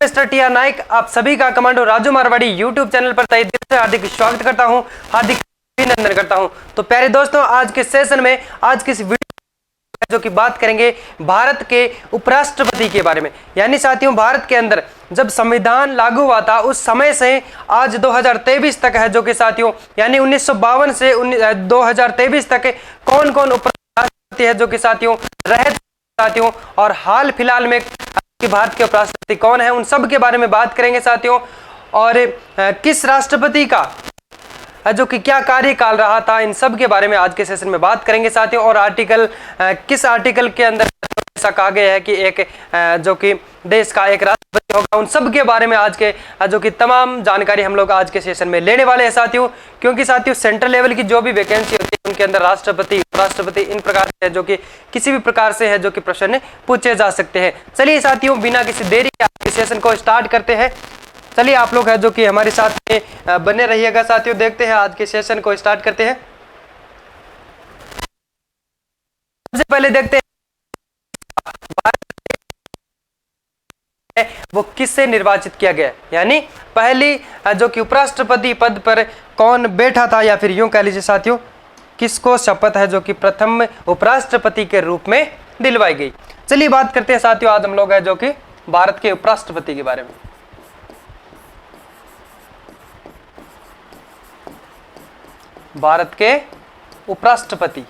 Mister TR. Naik आप सभी का commando Raju Marwari YouTube channel पर तहे दिल से हार्दिक स्वागत करता हूं, हार्दिक अभिनंदन करता हूं। तो प्यारे दोस्तों, आज के सेशन में आज की इस वीडियो जो कि बात करेंगे भारत के उपराष्ट्रपति के बारे में। यानी साथियों, भारत के अंदर जब संविधान लागू हुआ था उस समय से आज 2023 तक है जो कि साथियों, यानी 1952 से 2023 तक कौन कौन उपराष्ट्रपति है जो कि साथियों रहे साथियों, और हाल फिलहाल में भारत के उपराष्ट्रपति कौन है, उन सब के बारे में बात करेंगे साथियों। और किस राष्ट्रपति का जो कि क्या कार्यकाल रहा था, इन सब के बारे में आज के सेशन में बात करेंगे साथियों। और आर्टिकल किस आर्टिकल के अंदर ऐसा कहा गया है कि एक जो कि देश का एक राष्ट्रपति होगा, उन सब के बारे में आज के जो कि तमाम जानकारी हम लोग आज के सेशन में लेने वाले हैं साथियों। क्योंकि साथियों सेंट्रल लेवल की जो भी वैकेंसी होती है उनके अंदर राष्ट्रपति उपराष्ट्रपति इन प्रकार से है जो कि किसी भी प्रकार से है जो कि प्रश्न पूछे जा सकते हैं। चलिए साथियों, बिना किसी देरी के आज के सेशन को स्टार्ट करते हैं। चलिए आप लोग है जो कि हमारे साथ में बने रहिएगा साथियों। देखते हैं आज के सेशन को स्टार्ट करते हैं। सबसे पहले देखते हैं वो किससे निर्वाचित किया गया, यानी पहली जो कि उपराष्ट्रपति पद पर कौन बैठा था, या फिर यूं कह लीजिए साथियों किसको शपथ है जो कि प्रथम उपराष्ट्रपति के रूप में दिलवाई गई। चलिए बात करते हैं साथियों, आज हम लोग है जो कि भारत के उपराष्ट्रपति के बारे में। भारत के उपराष्ट्रपति,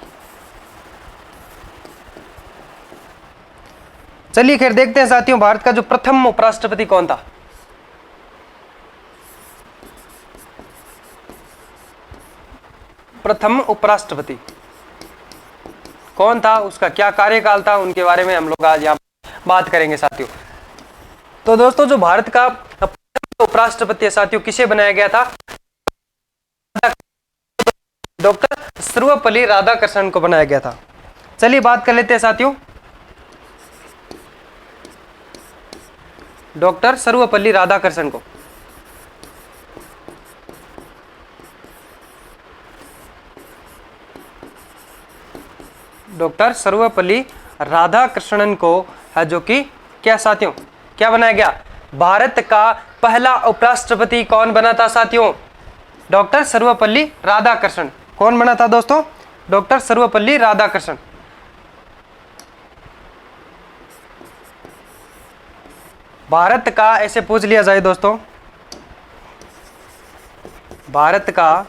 चलिए खैर देखते हैं साथियों भारत का जो प्रथम उपराष्ट्रपति कौन था। प्रथम उपराष्ट्रपति कौन था, उसका क्या कार्यकाल था, उनके बारे में हम लोग आज यहाँ बात करेंगे साथियों। तो दोस्तों, जो भारत का प्रथम उपराष्ट्रपति है साथियों, किसे बनाया गया था? डॉक्टर सर्वपल्ली राधाकृष्णन को बनाया गया था। चलिए बात कर लेते हैं साथियों डॉक्टर सर्वपल्ली राधाकृष्णन को। डॉक्टर सर्वपल्ली राधाकृष्णन को है जो कि क्या साथियों क्या बनाया गया? भारत का पहला उपराष्ट्रपति कौन बना था साथियों? डॉक्टर सर्वपल्ली राधाकृष्णन। कौन बना था दोस्तों? डॉक्टर सर्वपल्ली राधाकृष्णन। भारत का, ऐसे पूछ लिया जाए दोस्तों, भारत का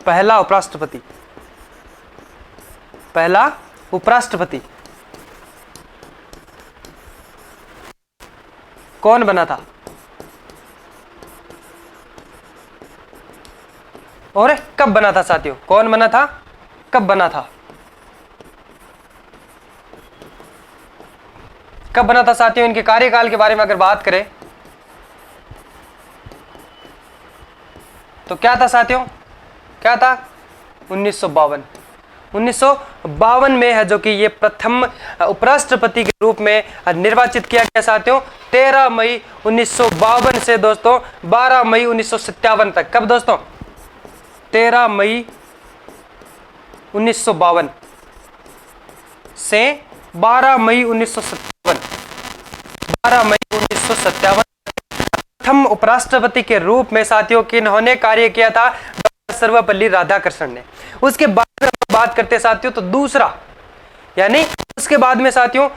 पहला उपराष्ट्रपति, पहला उपराष्ट्रपति कौन बना था और कब बना था साथियों? कौन बना था, कब बना था? कब बना था साथियों? इनके कार्यकाल के बारे में अगर बात करें तो क्या था साथियों? क्या था? 1952। 1952 में है जो कि ये प्रथम उपराष्ट्रपति के रूप में निर्वाचित किया गया साथियों। 13 मई 1952 से दोस्तों 12 मई 1957 तक। कब दोस्तों? 13 मई 1952 से 12 मई 1957। 12 मई 1957 प्रथम उपराष्ट्रपति के रूप में साथियों किन्होंने कार्य किया था? डॉक्टर सर्वपल्ली राधाकृष्णन ने। उसके बाद बात करते हैं साथियों तो दूसरा, यानी उसके बाद में साथियों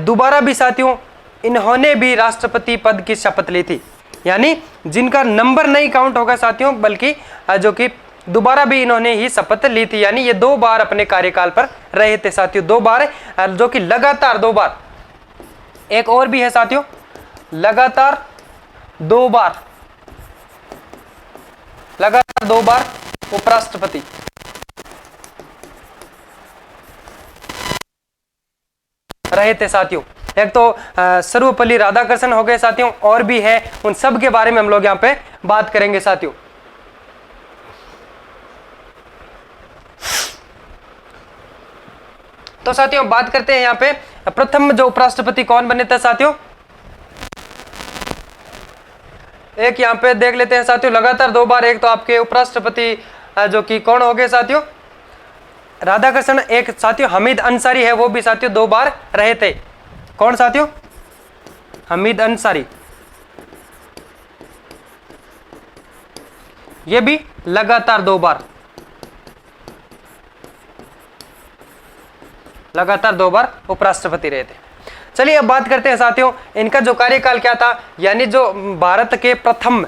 दोबारा भी साथियों इन्होंने भी राष्ट्रपति पद की शपथ ली थी। यानी जिनका नंबर नहीं काउंट होगा साथियों, बल्कि जो कि दोबारा भी इन्होंने ही शपथ ली थी। यानी ये 2 बार अपने कार्यकाल पर रहे थे साथियों, 2 बार जो कि लगातार 2 बार। एक और भी है साथियों, लगातार 2 बार, लगातार 2 बार उपराष्ट्रपति रहे थे साथियों। एक तो सर्वपल्ली राधाकृष्णन हो गए साथियों, और भी है, उन सब के बारे में हम लोग यहाँ पे बात करेंगे साथियों। तो साथियों बात करते हैं यहाँ पे प्रथम जो उपराष्ट्रपति कौन बने थे साथियों। एक यहाँ पे देख लेते हैं साथियों, लगातार 2 बार। एक तो आपके उपराष्ट्रपति जो कि कौन हो गए साथियों? राधाकृष्णन। एक साथियों हमीद अंसारी है, वो भी साथियों 2 बार रहे थे। कौन साथियों? हमीद अंसारी, ये भी लगातार 2 बार, लगातार 2 बार उपराष्ट्रपति रहे थे। चलिए अब बात करते हैं साथियों इनका जो कार्यकाल क्या था, यानी जो भारत के प्रथम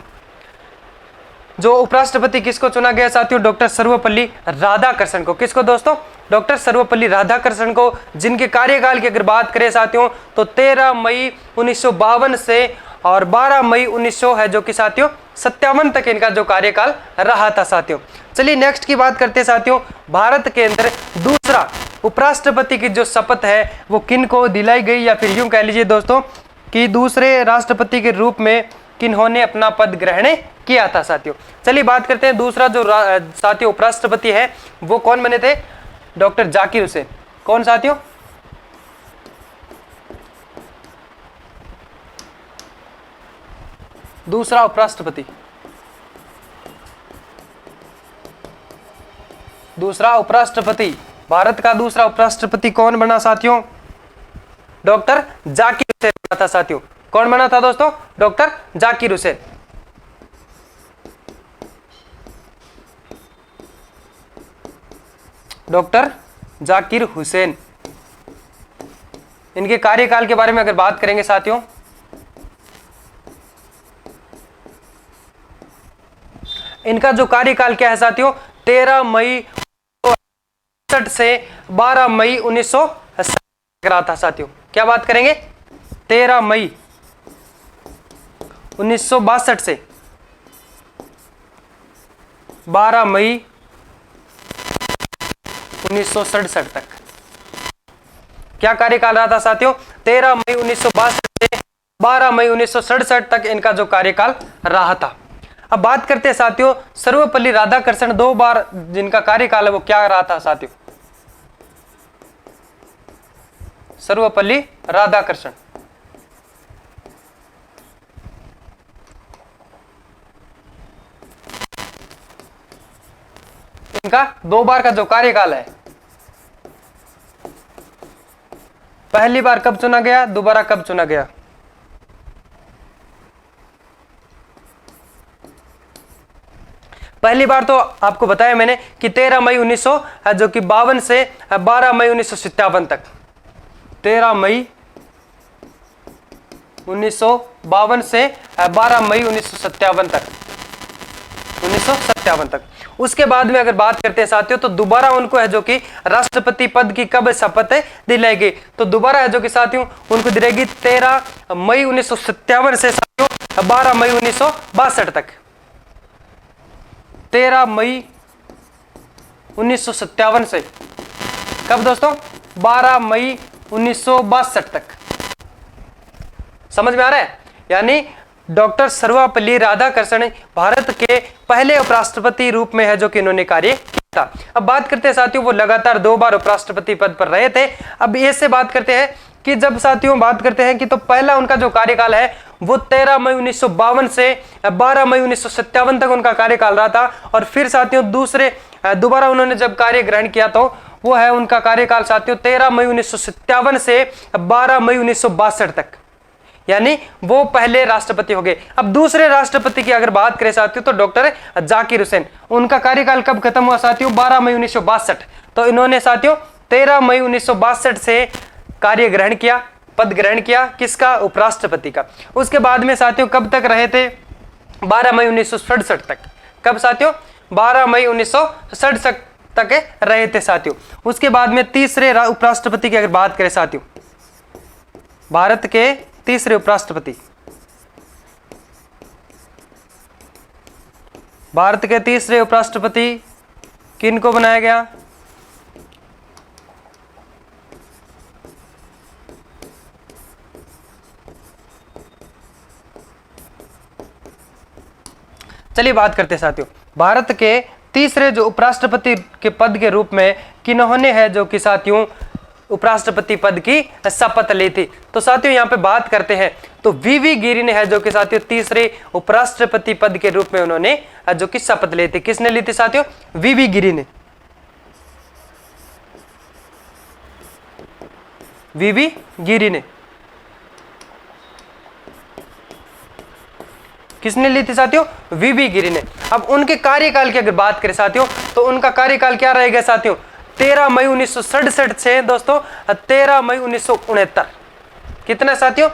जो उपराष्ट्रपति किसको चुना गया साथियों, डॉक्टर सर्वपल्ली राधाकृष्णन को। किसको दोस्तों, डॉक्टर सर्वपल्ली राधाकृष्णन को, जिनके कार्यकाल की अगर बात करें साथियों तो 13 मई 1952 से और 12 मई 1900 है जो कि साथियों 57 तक इनका जो कार्यकाल रहा था साथियों। चलिए नेक्स्ट की बात करते हैं साथियों, भारत के अंदर दूसरा उपराष्ट्रपति की जो शपथ है वो किन को दिलाई गई, या फिर यूं कह लीजिए दोस्तों कि दूसरे राष्ट्रपति के रूप में किन्होंने अपना पद ग्रहण किया था साथियों। चलिए बात करते हैं दूसरा जो साथियों उपराष्ट्रपति है वो कौन बने थे, डॉक्टर जाकिर हुसैन। कौन साथियों, दूसरा उपराष्ट्रपति, दूसरा उपराष्ट्रपति, भारत का दूसरा उपराष्ट्रपति कौन बना साथियों, डॉक्टर जाकिर हुसैन बना था साथियों। कौन बना था दोस्तों, डॉक्टर जाकिर हुसैन। डॉक्टर जाकिर हुसैन, इनके कार्यकाल के बारे में अगर बात करेंगे साथियों, इनका जो कार्यकाल क्या है साथियों, 13 मई 1962 से 12 मई 1960 रहा था साथियों। क्या बात करेंगे, 13 मई 1962 से 12 मई 1967 तक क्या कार्यकाल रहा था साथियों, 13 मई 1962 से 12 मई 1967 तक इनका जो कार्यकाल रहा था। अब बात करते हैं साथियों सर्वपल्ली राधाकृष्णन, 2 बार जिनका कार्यकाल है वो क्या रहा था साथियों, सर्वपल्ली राधाकृष्णन। इनका 2 बार का जो कार्यकाल है, पहली बार कब चुना गया, दोबारा कब चुना गया, पहली बार तो आपको बताया मैंने कि 13 मई 1900 जो कि 52 से 12 मई 1957 तक, 13 मई 1952 से 12 मई 1957 तक, 1957 तक। उसके बाद में अगर बात करते हैं साथियों तो दोबारा उनको है जो कि राष्ट्रपति पद की कब शपथ दिलाई गई, तो दोबारा है जो कि साथियों उनको दिलाएगी 13 मई 1957 से साथियों 12 मई 1962 तक, 13 मई 1957 से कब दोस्तों, 12 मई 1962 तक। समझ में आ रहा है, यानी डॉक्टर सर्वपल्ली राधाकृष्णन भारत के पहले उपराष्ट्रपति रूप में है जो कि इन्होंने कार्य किया था। अब बात करते हैं साथियों वो लगातार 2 बार उपराष्ट्रपति पद पर रहे थे। अब इससे बात करते हैं कि जब साथियों बात करते हैं कि तो पहला उनका जो कार्यकाल है वो 13 मई 1952 से 12 मई 1957 तक उनका कार्यकाल रहा था, और फिर साथियों दोबारा उन्होंने जब कार्य ग्रहण किया तो वो है उनका कार्यकाल साथियों 13 मई 1957 से 12 मई 1962 तक, यानी वो पहले राष्ट्रपति हो गए। अब दूसरे राष्ट्रपति की अगर बात करें साथियों तो डॉक्टर जाकिर हुसैन, उनका कार्यकाल कब खत्म हुआ साथियों, 12 मई 1962। तो इन्होंने साथियों 13 मई 1962 से कार्य ग्रहण किया, पद ग्रहण किया किसका, उपराष्ट्रपति का। उसके बाद में साथियों कब तक रहे थे, 12 मई 1967 तक। कब साथियों, 12 मई 1967 तक रहे थे साथियों। उसके बाद में तीसरे उपराष्ट्रपति की अगर बात करें साथियों, भारत के तीसरे उपराष्ट्रपति, भारत के तीसरे उपराष्ट्रपति किन को बनाया गया, चलिए बात करते हैं साथियों भारत के तीसरे जो उपराष्ट्रपति के पद के रूप में किन्होंने है जो कि साथियों उपराष्ट्रपति पद की शपथ ली थी। तो साथियों यहां पे बात करते हैं तो वीवी गिरी ने है जो कि साथियों तीसरे उपराष्ट्रपति पद के रूप में उन्होंने जो कि शपथ ली थी। किसने ली थी साथियों, वीवी गिरी ने, वीवी गिरी ने। किसने ली थी साथियों? वीबी गिरि ने। अब उनके कार्यकाल की अगर बात करें साथियों, तो उनका कार्यकाल क्या रहेगा साथियों? 13 मई 1967 से दोस्तों 13 मई 1969। कितना साथियों?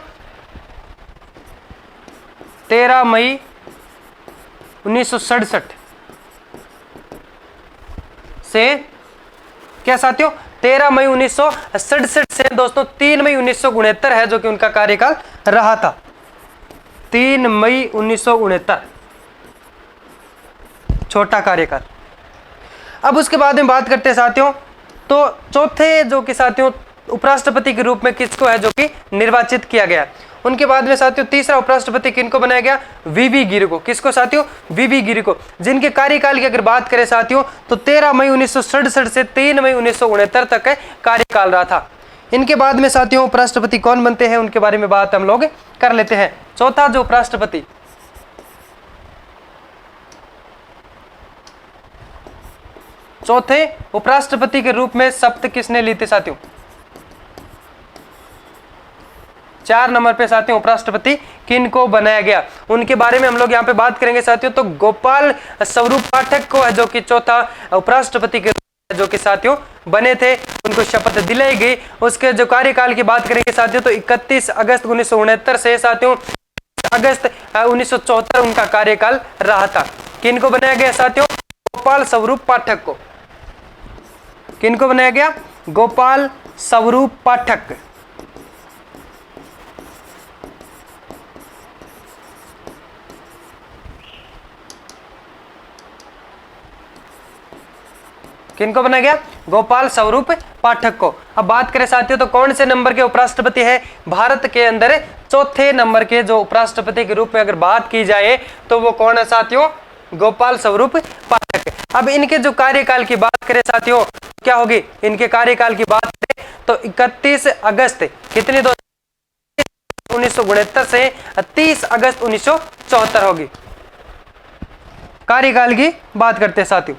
13 मई 1967 से क्या साथियों? 13 मई 1967 से दोस्तों 3 मई 1969 है जो कि उनका कार्यकाल रहा था। 3 मई 1969 छोटा कार्यकाल। अब उसके बाद में बात करते हैं साथियों, तो चौथे जो कि साथियों उपराष्ट्रपति के रूप में किसको है जो कि निर्वाचित किया गया? उनके बाद में साथियों तीसरा उपराष्ट्रपति किनको बनाया गया? वीबी गिरि को। किसको साथियों? वीबी गिरि को, जिनके कार्यकाल की अगर बात करें साथियों तो 13 मई 1967 से 3 मई 1969 तक का कार्यकाल रहा था। इनके बाद में साथियों उपराष्ट्रपति कौन बनते हैं उनके बारे में बात हम लोग कर लेते हैं। चौथा जो उपराष्ट्रपति, चौथे उपराष्ट्रपति के रूप में शपथ किसने ली थी साथियों? 4 नंबर पे साथियों उपराष्ट्रपति किनको बनाया गया उनके बारे में हम लोग यहाँ पे बात करेंगे साथियों। तो गोपाल स्वरूप पाठक को है जो कि चौथा उपराष्ट्रपति के जो कि साथियों बने थे, उनको शपथ दिलाई गई। उसके जो कार्यकाल की बात करेंगे साथियों तो 31 अगस्त 1969 से साथियों अगस्त 1974 उनका कार्यकाल रहा था। किनको बनाया गया साथियों? गोपाल स्वरूप पाठक को। किनको बनाया गया? गोपाल स्वरूप पाठक। किनको बनाया गया? गोपाल स्वरूप पाठक को। अब बात करें साथियों तो कौन से नंबर के उपराष्ट्रपति है भारत के अंदर? चौथे नंबर के जो उपराष्ट्रपति के रूप में अगर बात की जाए तो वो कौन है साथियों? गोपाल स्वरूप पाठक। अब इनके जो कार्यकाल की बात करें साथियों क्या होगी? इनके कार्यकाल की बात करें तो 31 अगस्त कितने 1969 से 30 अगस्त 1974 होगी। कार्यकाल की बात करते हैं साथियों।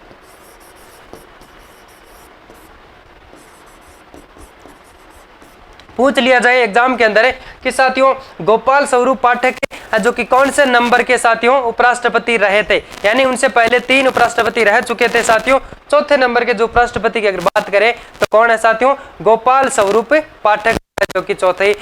पूछ लिया जाए एग्जाम के अंदर कि साथियों गोपाल स्वरूप पाठक जो कि कौन से नंबर के साथियों उपराष्ट्रपति रहे थे, यानी उनसे पहले 3 उपराष्ट्रपति रह चुके थे साथियों। चौथे नंबर के जो उपराष्ट्रपति की अगर बात करें तो कौन है साथियों? गोपाल स्वरूप पाठक जो कि चौथे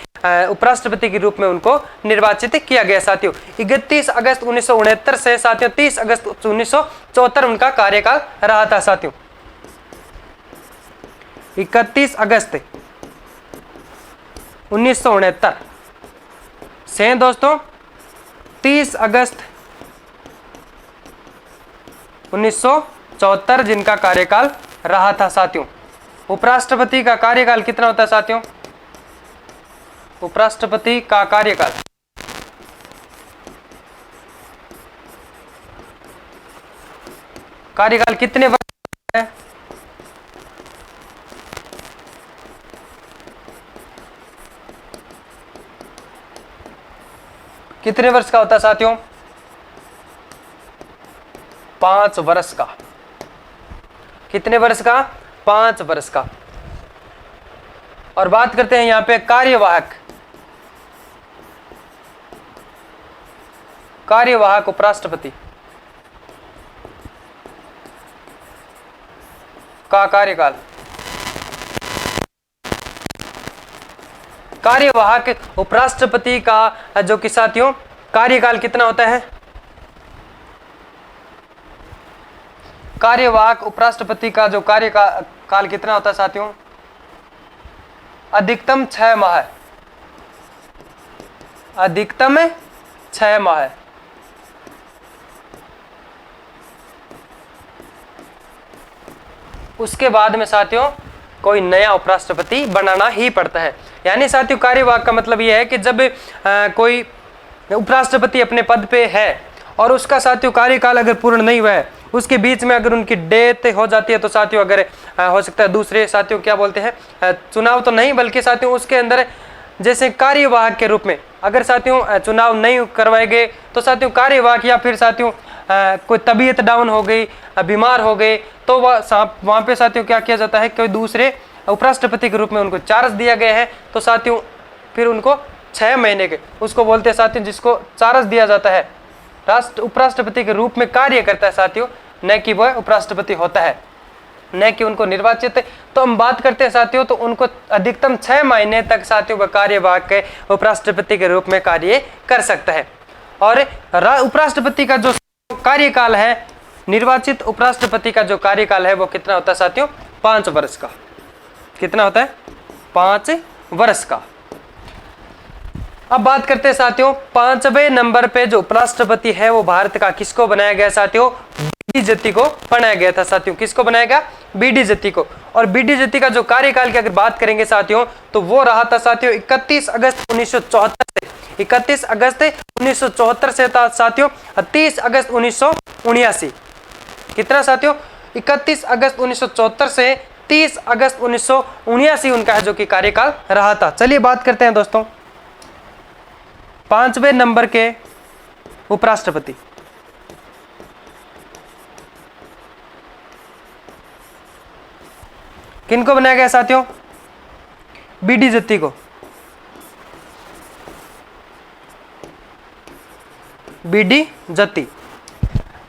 उपराष्ट्रपति के रूप में उनको निर्वाचित किया गया साथियों। 31 अगस्त 1969 से साथियों 30 अगस्त 1974 उनका कार्यकाल रहा था साथियों। 31 अगस्त 1969 से दोस्तों 30 अगस्त 1974 जिनका कार्यकाल रहा था साथियों। उपराष्ट्रपति का कार्यकाल कितना होता है साथियों? उपराष्ट्रपति का कार्यकाल कितने वर्ष है? कितने वर्ष का होता है साथियों? 5 वर्ष का। कितने वर्ष का? 5 वर्ष का। और बात करते हैं यहां पे कार्यवाहक उपराष्ट्रपति का कार्यकाल। कार्यवाहक उपराष्ट्रपति का जो कि साथियों कार्यकाल कितना होता है? कार्यवाहक उपराष्ट्रपति का जो कार्यकाल कितना होता है साथियों? अधिकतम 6 माह। अधिकतम 6 माह। उसके बाद में साथियों कोई नया उपराष्ट्रपति बनाना ही पड़ता है। यानी साथियों कार्यवाहक का मतलब यह है कि जब कोई उपराष्ट्रपति अपने पद पे है और उसका साथियों कार्यकाल अगर पूर्ण नहीं हुआ है, उसके बीच में अगर उनकी डेथ हो जाती है तो साथियों अगर हो सकता है दूसरे साथियों क्या बोलते हैं चुनाव तो नहीं बल्कि साथियों उसके अंदर जैसे कार्यवाहक के रूप में अगर साथियों चुनाव नहीं करवाए गए तो साथियों कार्यवाहक या फिर साथियों कोई तबीयत डाउन हो गई, बीमार हो गए तो वहाँ पे साथियों क्या किया जाता है, कोई दूसरे उपराष्ट्रपति के रूप में उनको चार्ज दिया गया है तो साथियों फिर उनको 6 महीने के उसको बोलते हैं साथियों जिसको चार्ज दिया जाता है उपराष्ट्रपति के रूप में कार्य करता है साथियों, न कि वह उपराष्ट्रपति होता है, न कि उनको निर्वाचित। तो हम बात करते हैं साथियों, तो उनको अधिकतम 6 महीने तक साथियों वह कार्यवाहक के उपराष्ट्रपति के रूप में कार्य कर सकता है। और उपराष्ट्रपति का जो कार्यकाल है, निर्वाचित उपराष्ट्रपति का जो कार्यकाल है वो कितना होता है साथियों? 5 वर्ष का। कितना होता है? 5 वर्ष का। अब बात करते हैं साथियों 5वें नंबर पे जो उपराष्ट्रपति है वो भारत का किसको बनाया गया साथियों? बीडी जत्ती को बनाया गया था साथियों। किसको बनाया गया? बीडी जत्ती को। और बीडी जत्ती का जो कार्यकाल की अगर बात करेंगे साथियों, तो वो रहा था साथियों 31 अगस्त 1974 से 31 अगस्त 1974 से था साथियों 30 अगस्त 1979। कितना साथियों? 31 अगस्त 1974 से 30 अगस्त 1979 उनका है जो कि कार्यकाल रहा था। चलिए बात करते हैं दोस्तों 5वें नंबर के उपराष्ट्रपति। किनको बनाया गया साथियों? बीडी जत्ती को। बीडी जत्ती।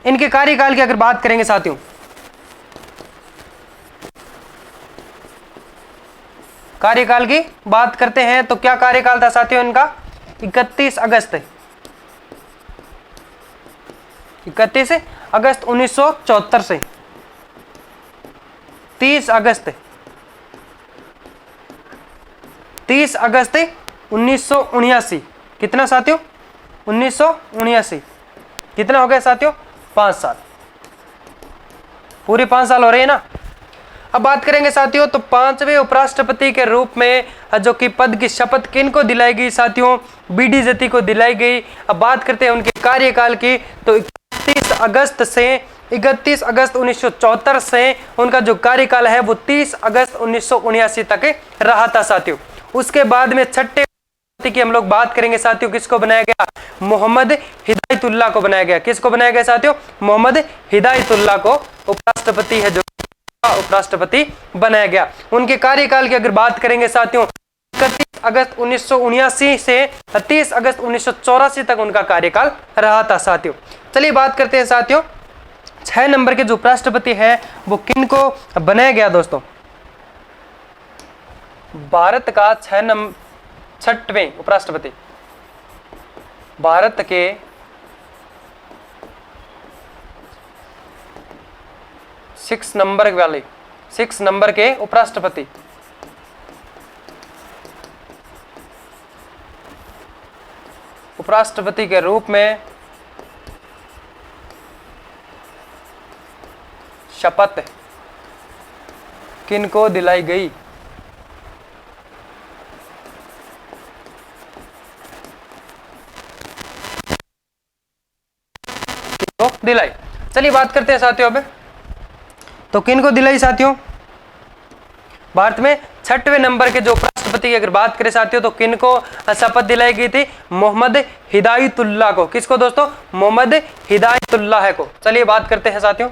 इनके कार्यकाल की अगर बात करेंगे साथियों, कार्यकाल की बात करते हैं तो क्या कार्यकाल था साथियों इनका? 31 अगस्त 1974 से 30 अगस्त 1979। कितना साथियों? 1979। कितना हो गया साथियों? 5 साल। पूरे 5 साल हो रहे हैं ना। अब बात करेंगे साथियों तो 5वें उपराष्ट्रपति के रूप में जो कि पद की शपथ किनको दिलाई गई साथियों? बीडी जत्ती को दिलाई गई। अब बात करते हैं उनके कार्यकाल की, तो 31 अगस्त 1974 से उनका जो कार्यकाल है वो 30 अगस्त 1979 तक रहा था साथियों। उसके बाद में 6ठे की हम लोग बात करेंगे साथियों, किसको बनाया गया? मोहम्मद हिदायतुल्लाह को बनाया गया। किसको बनाया गया साथियों? मोहम्मद हिदायतुल्लाह को उपराष्ट्रपति है जो उपराष्ट्रपति बनाया गया। उनके कार्यकाल की अगर बात करेंगे साथियों 31 अगस्त 1979 से 30 अगस्त 1984 तक उनका कार्यकाल रहा था साथियों। चलिए बात करते हैं साथियों 6 नंबर के जो उपराष्ट्रपति है वो किनको बनाया गया दोस्तों? भारत का 6वें उपराष्ट्रपति, भारत के 6 नंबर के उपराष्ट्रपति के रूप में शपथ किनको दिलाई गई? किनको दिलाई? चलिए बात करते हैं साथियों अब, तो किनको दिलाई साथियों? भारत में 6वें नंबर के जो उपराष्ट्रपति की अगर बात करें साथियों तो किनको शपथ दिलाई गई थी? मोहम्मद हिदायतुल्लाह को। किसको दोस्तों? मोहम्मद हिदायतुल्लाह को। चलिए बात करते हैं साथियों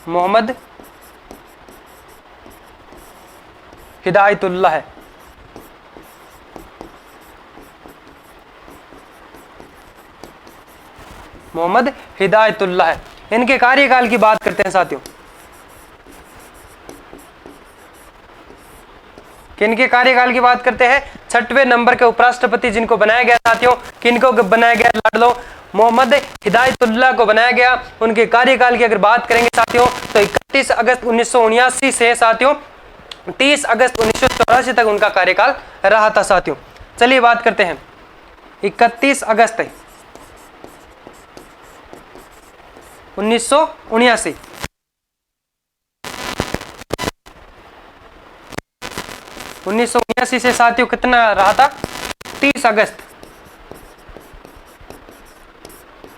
मोहम्मद हिदायतुल्लाह। मोहम्मद हिदायतुल्लाह है। इनके कार्यकाल की बात करते हैं साथियों। किनके कार्यकाल की बात करते हैं? 6वें नंबर के उपराष्ट्रपति जिनको बनाया गया साथियों, किनको बनाया गया? लाड लो, मोहम्मद हिदायतुल्लाह को बनाया गया। उनके कार्यकाल की अगर बात करेंगे साथियों तो 31 अगस्त 1979 से साथियों 30 अगस्त 1984 तक उनका कार्यकाल रहा था साथियों। चलिए बात करते हैं 31 अगस्त 1979 1979 से साथियों कितना रहा था? 30 अगस्त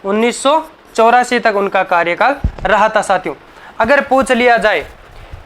1984 तक उनका कार्यकाल रहा था साथियों। अगर पूछ लिया जाए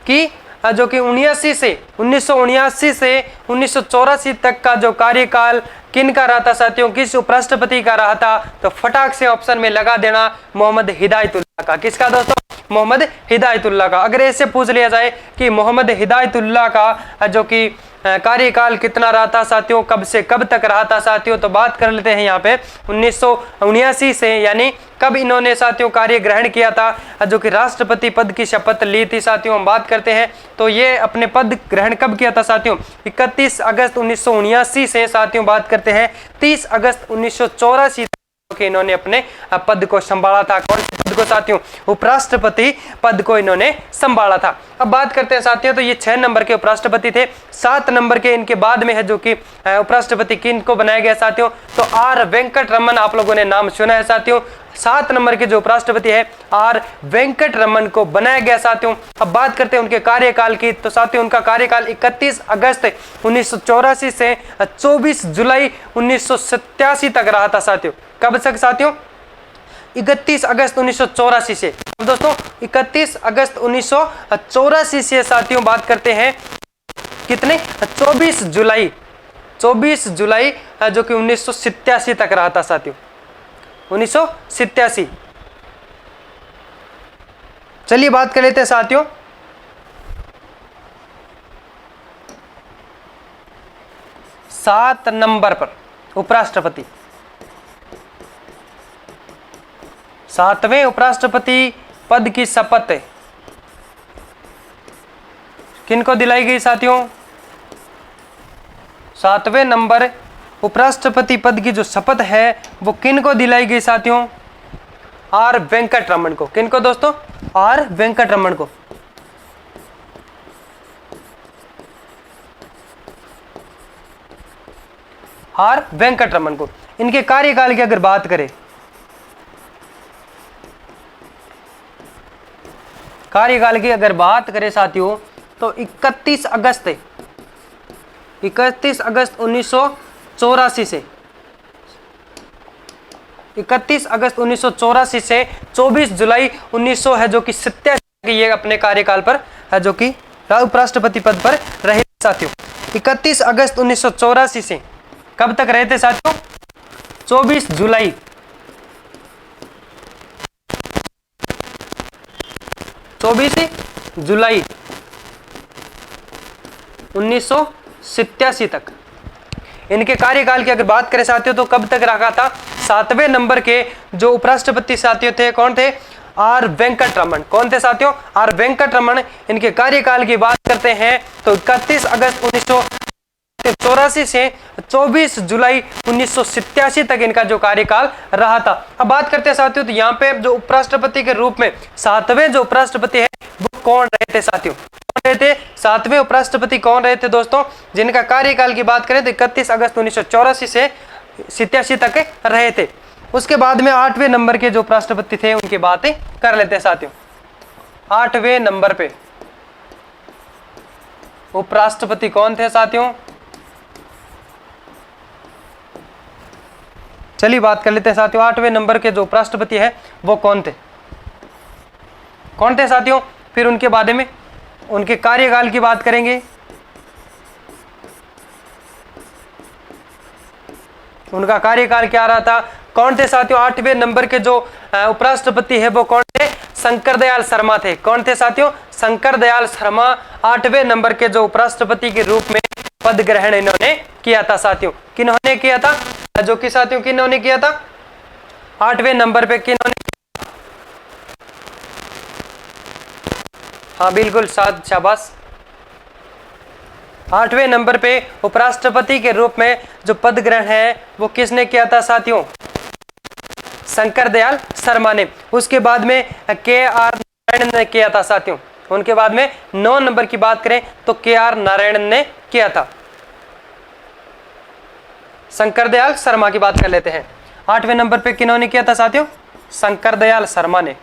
कि जो कि 1979 से 1984 तक का जो कार्यकाल किन का रहा था साथियों, किस उपराष्ट्रपति का रहा था, तो फटाक से ऑप्शन में लगा देना मोहम्मद हिदायतुल्लाह का। किसका दोस्तों? मोहम्मद हिदायतुल्लाह का। अगर ऐसे पूछ लिया जाए कि मोहम्मद हिदायतुल्लाह का जो कि कार्यकाल कितना रहा था साथियों, कब से कब तक रहा था साथियों। तो बात कर लेते हैं यहाँ पे 1979 से, यानी कब इन्होंने साथियों कार्य ग्रहण किया था, जो कि राष्ट्रपति पद की शपथ ली थी साथियों। हम बात करते हैं तो ये अपने पद ग्रहण कब किया था साथियों, 31 अगस्त 1979 से साथियों। बात करते हैं 30 अगस्त 1984 कि इन्होंने अपने पद को संभाला था। कौन से पद को साथियों, उपराष्ट्रपति पद को इन्होंने संभाला था। अब बात करते हैं साथियों, तो ये 6 नंबर के उपराष्ट्रपति थे। 7 नंबर के इनके बाद में है जो कि उपराष्ट्रपति किन को बनाया गया साथियों, तो आर वेंकट रमन, आप लोगों ने नाम सुना है साथियों। 7 नंबर के जो उपराष्ट्रपति है आर वेंकट रमन को बनाया गया साथियों। अब बात करते हैं उनके कार्यकाल की, तो साथियों उनका कार्यकाल 31 अगस्त 1984 से 24 जुलाई 1987 तक रहा था साथियों। कब तक साथियों, 31 अगस्त 1984 से। दोस्तों 31 अगस्त 1984 से साथियों बात करते हैं कितने, 24 जुलाई जो कि 1987 तक रहा था साथियों, 1987। चलिए बात कर लेते हैं साथियों सात नंबर पर उपराष्ट्रपति, 7वें उपराष्ट्रपति पद की शपथ किनको दिलाई गई साथियों, 7वें नंबर उपराष्ट्रपति पद की जो शपथ है वो किनको दिलाई गई साथियों, आर वेंकट रमन को। किनको दोस्तों, आर वेंकट रमन को। आर वेंकट रमन को। इनके कार्यकाल की अगर बात करें, कार्यकाल की अगर बात करें साथियों, तो 31 अगस्त 1984 से 31 अगस्त 1984 से 24 जुलाई 1900 है जो कि 87 ये अपने कार्यकाल पर है जो कि उपराष्ट्रपति पद पर रहे साथियों। 31 अगस्त 1984 से कब तक रहे थे साथियों, 24 जुलाई 1987 तक। इनके कार्यकाल की अगर बात करें साथियों तो कब तक रखा था, 7वें नंबर के जो उपराष्ट्रपति साथियों थे कौन थे, आर वेंकट रमन। कौन थे साथियों, आर वेंकट रमन। इनके कार्यकाल की बात करते हैं तो 31 अगस्त 1984 से 24 जुलाई 1987 तक इनका जो कार्यकाल रहा था। अब बात करते हैं साथियों, तो यहाँ पे जो उपराष्ट्रपति के रूप में 7वें जो उपराष्ट्रपति है वो कौन रहे थे साथियों, कौन रहे थे 7वें उपराष्ट्रपति कौन रहे थे दोस्तों, जिनका कार्यकाल की बात करें तो 31 अगस्त 1984 से 87 तक रहे थे। उसके बाद में 8वें नंबर के जो उपराष्ट्रपति थे उनकी बातें कर लेते हैं साथियों। 8वें नंबर पे उपराष्ट्रपति कौन थे साथियों, चलिए बात कर लेते हैं साथियों। 8वें नंबर के जो उपराष्ट्रपति है वो कौन थे साथियों, फिर उनके बारे में उनके कार्यकाल की बात करेंगे। उनका कार्यकाल क्या रहा था, कौन थे साथियों, 8वें नंबर के जो उपराष्ट्रपति है वो कौन थे, शंकर दयाल शर्मा थे। कौन थे साथियों, शंकर दयाल शर्मा 8वें नंबर के जो उपराष्ट्रपति के रूप में पद ग्रहण इन्होंने किया था साथियों। किन्होंने किया था, जो कि साथियों किन्होंने किया था, 8वें नंबर पे किन्होंने, हाँ बिल्कुल शाबाश, 8वें नंबर पे उपराष्ट्रपति के रूप में जो पद ग्रहण है वो किसने किया था साथियों, शंकर दयाल शर्मा ने। उसके बाद में के.आर. नारायण ने किया था साथियों। उनके बाद में 9 नंबर की बात करें तो के.आर. नारायण ने किया था। शंकर दयाल शर्मा की बात कर लेते हैं। 8वें नंबर पे किन्होंने किया था साथियों, शंकर दयाल शर्मा ने।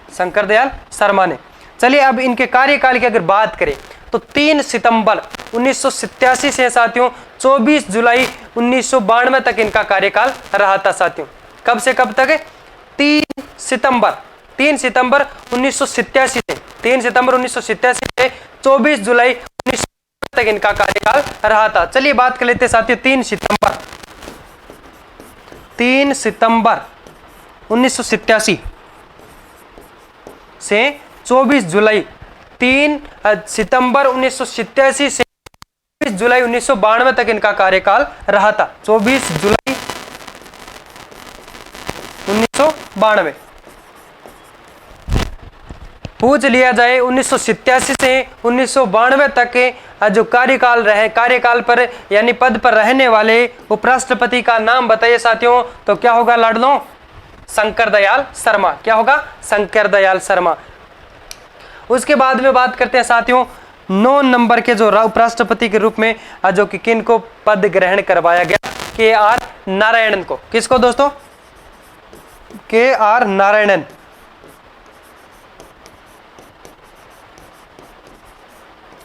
शंकर दयाल शर्मा ने। चलिए अब इनके कार्यकाल की अगर बात करें तो 3 सितंबर 1987 से साथियों 24 जुलाई 1992 तक इनका कार्यकाल रहा था साथियों। कब से कब तक है, 3 सितंबर 1987 से 3 सितंबर 1987 से 24 जुलाई 1992 तक इनका कार्यकाल रहा था। चलिए बात कर लेते हैं साथियों 3 सितंबर 1987। से 24 जुलाई 3 सितंबर 1987 से 24 जुलाई 1992 तक इनका कार्यकाल रहा था। 24 जुलाई 1992। पूछ लिया जाए 1987 से 1992 तक के जो कार्यकाल पर यानी पद पर रहने वाले उपराष्ट्रपति का नाम बताइए साथियों, तो क्या होगा लाडलों? शंकर दयाल शर्मा। क्या होगा? शंकर दयाल शर्मा। उसके बाद में बात करते हैं साथियों 9 नंबर के जो उपराष्ट्रपति के रूप में जो कि किन को पद ग्रहण करवाया गया? KR नारायणन को। किसको दोस्तों? KR नारायणन।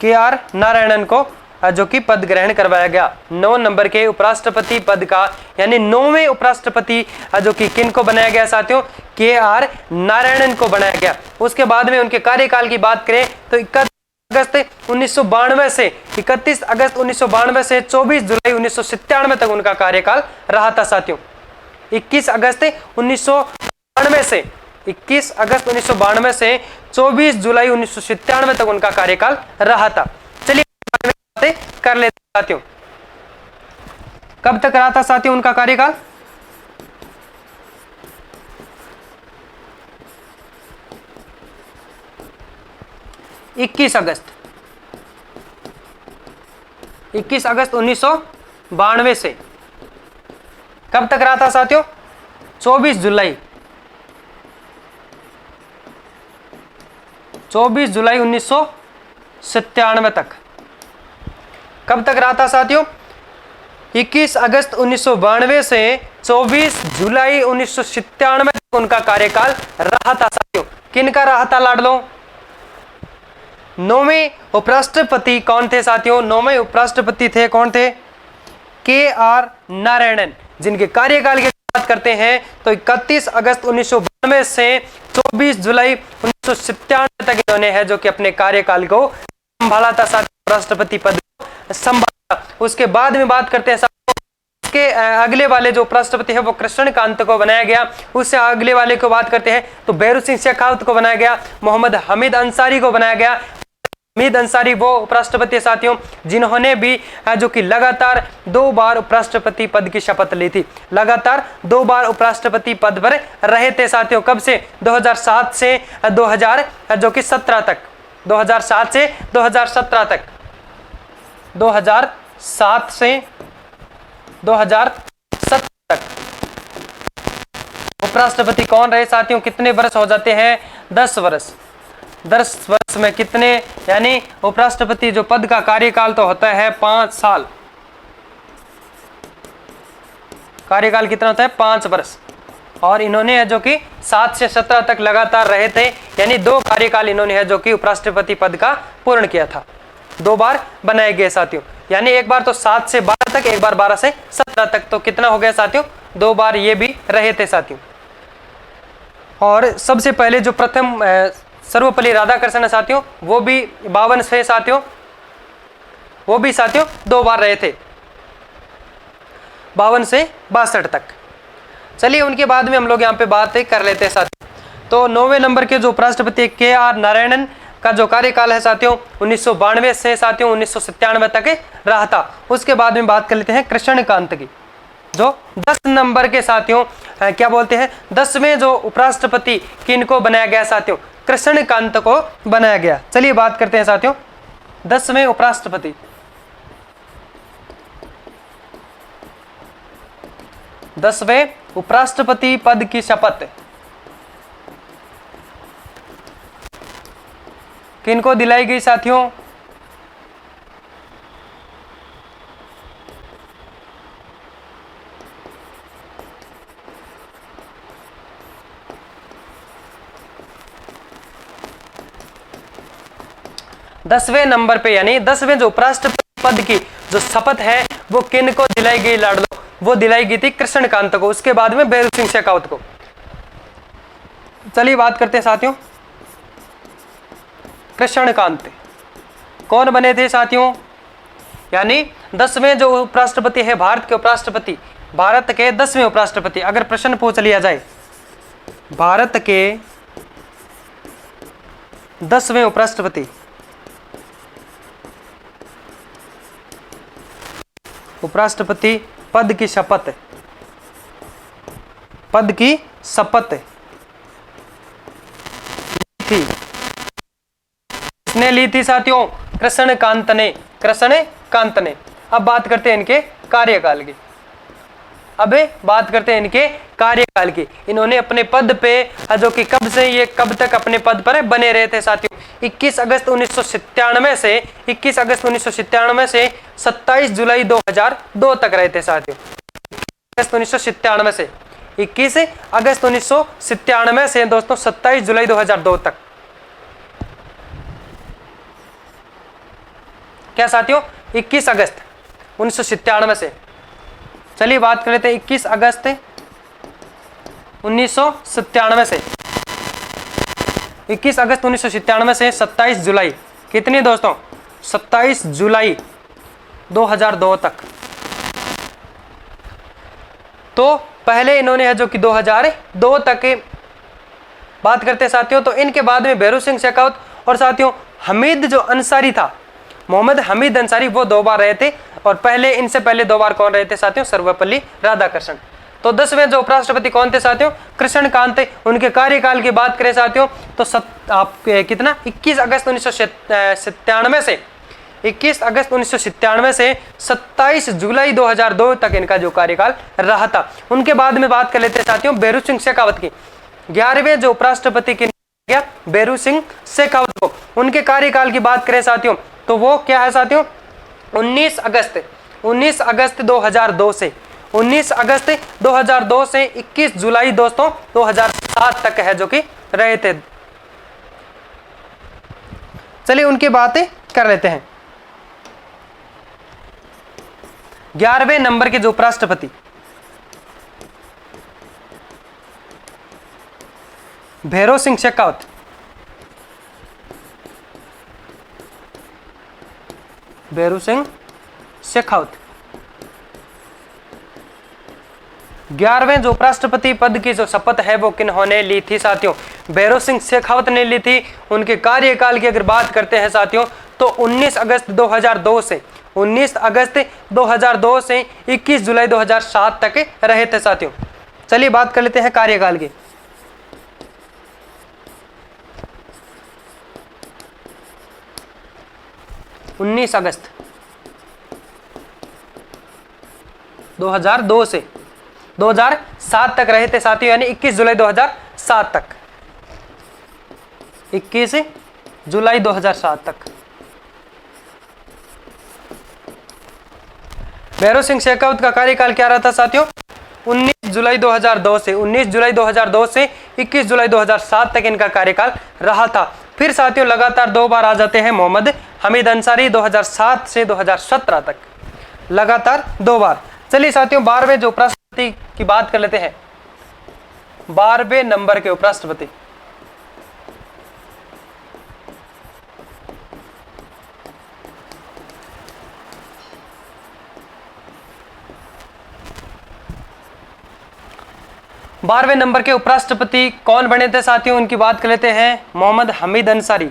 KR नारायणन को जो कि पद ग्रहण करवाया गया। 9 नंबर के उपराष्ट्रपति पद का यानी 9वें उपराष्ट्रपति जो कि किन को बनाया गया साथियों? KR नारायणन को बनाया गया। उसके बाद में उनके कार्यकाल की बात करें तो 31 अगस्त 1992 से 31 अगस्त 1992 से 24 जुलाई 1997 तक उनका कार्यकाल रहा था साथियों। 21 अगस्त 1992 से 21 अगस्त 1992 से 24 जुलाई 1997 तक उनका कार्यकाल रहा था। चलिए बातें कर लेते हैं साथियों। कब तक रहा था साथियों उनका कार्यकाल? इक्कीस अगस्त 1992 से कब तक रहा था साथियों? 24 जुलाई 1997 तक। कब तक रहा था साथियों? 21 अगस्त 1992 से 24 जुलाई 1997 तक उनका कार्यकाल रहा था साथियों। किनका रहा था लाडलों? 9वें उपराष्ट्रपति कौन थे साथियों? 9वें उपराष्ट्रपति थे कौन थे? KR नारायणन, जिनके कार्यकाल की बात करते हैं तो 31 अगस्त 1992 से 24 जुलाई 1997 तक इन्होंने है जो कि अपने कार्यकाल को संभाला था साथियों, राष्ट्रपति पद को संभाला। उसके बाद में बात करते हैं साथियों उसके अगले वाले जो उपराष्ट्रपति है वो कृष्णकांत को बनाया गया। उससे अगले वाले को बात करते हैं तो भैरू सिंह शेखावत को बनाया गया। मोहम्मद हमीद अंसारी को बनाया गया। हमीद अंसारी वो उपराष्ट्रपति साथियों जिन्होंने भी जो कि लगातार 2 बार उपराष्ट्रपति पद की शपथ ली थी। लगातार 2 बार उपराष्ट्रपति पद पर रहे थे साथियों। कब से? 2007 से 2017 तक। 2007 से 2017 तक। 2007 से 2017 तक उपराष्ट्रपति कौन रहे साथियों? कितने वर्ष हो जाते हैं? 10 वर्ष। 10 वर्ष में कितने यानी उपराष्ट्रपति जो पद का कार्यकाल तो होता है 5 साल। कार्यकाल कितना होता है? 5 वर्ष। और इन्होंने है जो कि 7 से 17 तक लगातार रहे थे, यानी 2 कार्यकाल इन्होंने है जो कि उपराष्ट्रपति पद का पूर्ण किया था। 2 बार बनाए गए साथियों, यानी एक बार तो 7 से 12 तक, एक बार 12 से 17 तक। तो कितना हो गया साथियों? 2 बार ये भी रहे थे साथियों। और सबसे पहले जो प्रथम सर्वपल्ली राधाकृष्णन है साथियों वो भी 52 से साथियों, वो भी साथियों 2 बार रहे थे, 52 से 62 तक। चलिए उनके बाद में हम लोग यहाँ पे बात कर लेते हैं साथियों। तो 9वें नंबर के जो उपराष्ट्रपति KR नारायणन का जो कार्यकाल है साथियों 1992 से साथियों 1997 तक रहा था। उसके बाद में बात कर लेते हैं कृष्णकांत की, जो 10 नंबर के साथियों क्या बोलते हैं 10वें जो उपराष्ट्रपति किनको बनाया गया साथियों? कृष्णकांत को बनाया गया। चलिए बात करते हैं साथियों 10वें उपराष्ट्रपति। 10वें उपराष्ट्रपति पद की शपथ किनको दिलाई गई साथियों? दसवें नंबर पे यानी 10वें जो उपराष्ट्रपति पद की जो शपथ है वो किन को दिलाई गई लाडलो? वो दिलाई गई थी कृष्णकांत को। उसके बाद में भैरू सिंह शेखावत को। चलिए बात करते हैं साथियों कृष्णकांत कौन बने थे साथियों? यानी 10वें जो उपराष्ट्रपति है भारत के उपराष्ट्रपति, भारत के 10वें उपराष्ट्रपति। अगर प्रश्न पूछ लिया जाए भारत के 10वें उपराष्ट्रपति। उपराष्ट्रपति पद की शपथ, पद की शपथ थी, किसने ली थी साथियों? कृष्णकांत ने, कृष्णकांत ने। अब बात करते हैं इनके कार्यकाल की, अब बात करते हैं इनके कार्यकाल की। इन्होंने अपने पद पे जो कि कब से, ये कब तक अपने पद पर बने रहे थे साथियों? 21 अगस्त 1997 से 21 अगस्त 1997 से 27 जुलाई 2002 तक रहे थे साथियों। 1997 से 21 अगस्त 1997 से दोस्तों 27 जुलाई 2002 तक। क्या साथियों? 21 अगस्त 1997 से। चलिए बात कर लेते हैं 21 अगस्त 1997 से 21 अगस्त 1997 से 27 जुलाई, कितनी दोस्तों? 27 जुलाई 2002 तक। तो पहले इन्होंने है जो कि 2002 तक बात करते साथियों। तो इनके बाद में भैरू सिंह शेखावत और साथियों हमीद जो अंसारी था, मोहम्मद हमीद अंसारी, वो 2 बार रहे थे। और पहले, इनसे पहले 2 बार कौन रहे थे साथियों? सर्वपल्ली राधाकृष्णन। तो 10वें जो उपराष्ट्रपति कौन थे साथियों? कृष्णकांत। उनके कार्यकाल की बात करें साथियों तो कितना 21 अगस्त 1997 से 21 अगस्त 1997 से 27 जुलाई 2002 तक इनका जो कार्यकाल रहा था। उनके बाद में बात कर लेते हैं साथियों भैरू सिंह शेखावत की। 11वें जो उपराष्ट्रपति की भैरू सिंह शेखावत को, उनके कार्यकाल की बात करें साथियों तो वो क्या है साथियों? 19 अगस्त 2002 से 19 अगस्त 2002 से 21 जुलाई दोस्तों 2007 तक है जो कि रहे थे। चलिए उनकी बातें कर लेते हैं। 11वें नंबर के जो उपराष्ट्रपति भैरू सिंह शेखावत। भैरू सिंह शेखावत 11वें जो उपराष्ट्रपति पद की जो शपथ है वो किन्होंने ली थी साथियों? भैरू सिंह शेखावत ने ली थी। उनके कार्यकाल की अगर बात करते हैं साथियों तो 19 अगस्त 2002 से 21 जुलाई 2007 तक रहे थे साथियों। चलिए बात कर लेते हैं कार्यकाल की। उन्नीस अगस्त 2002 से 2007 तक रहे थे साथियों, यानी 21 जुलाई 2007 तक। 21 जुलाई 2007 तक भैरू सिंह शेखावत का कार्यकाल क्या रहा था साथियों? 19 जुलाई 2002 से 21 जुलाई 2007 तक इनका कार्यकाल रहा था। फिर साथियों लगातार 2 बार आ जाते हैं मोहम्मद हमीद अंसारी 2007 से 2017 तक, लगातार 2 बार। चलिए साथियों 12वें जो उपराष्ट्रपति की बात कर लेते हैं। 12वें नंबर के उपराष्ट्रपति बारहवें नंबर के उपराष्ट्रपति कौन बने थे साथियों? उनकी बात कर लेते हैं। मोहम्मद हमीद अंसारी।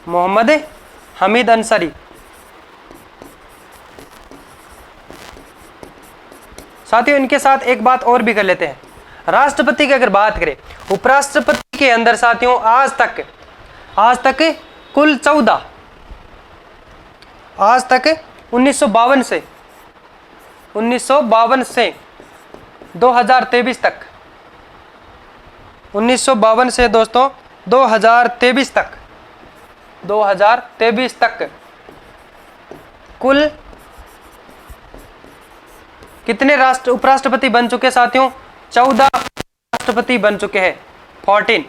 मोहम्मद हमीद अंसारी साथियों इनके साथ एक बात और भी कर लेते हैं। राष्ट्रपति की अगर बात करें, उपराष्ट्रपति के अंदर साथियों आज तक कुल 14, आज तक 1952 से 2023 तक, 1952 से दोस्तों 2023 तक कुल कितने उपराष्ट्रपति बन चुके साथियों? 14 राष्ट्रपति बन चुके हैं। 14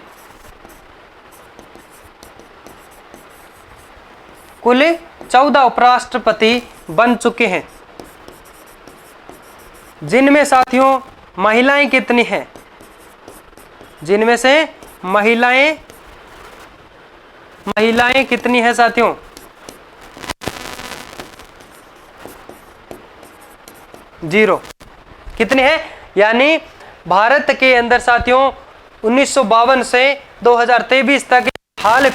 कुल 14 उपराष्ट्रपति बन चुके हैं, जिनमें साथियों महिलाएं कितनी हैं? जिनमें से महिलाएं कितनी हैं साथियों? जीरो। कितने हैं? यानी भारत के अंदर साथियों 1952 से 2023 तक हाल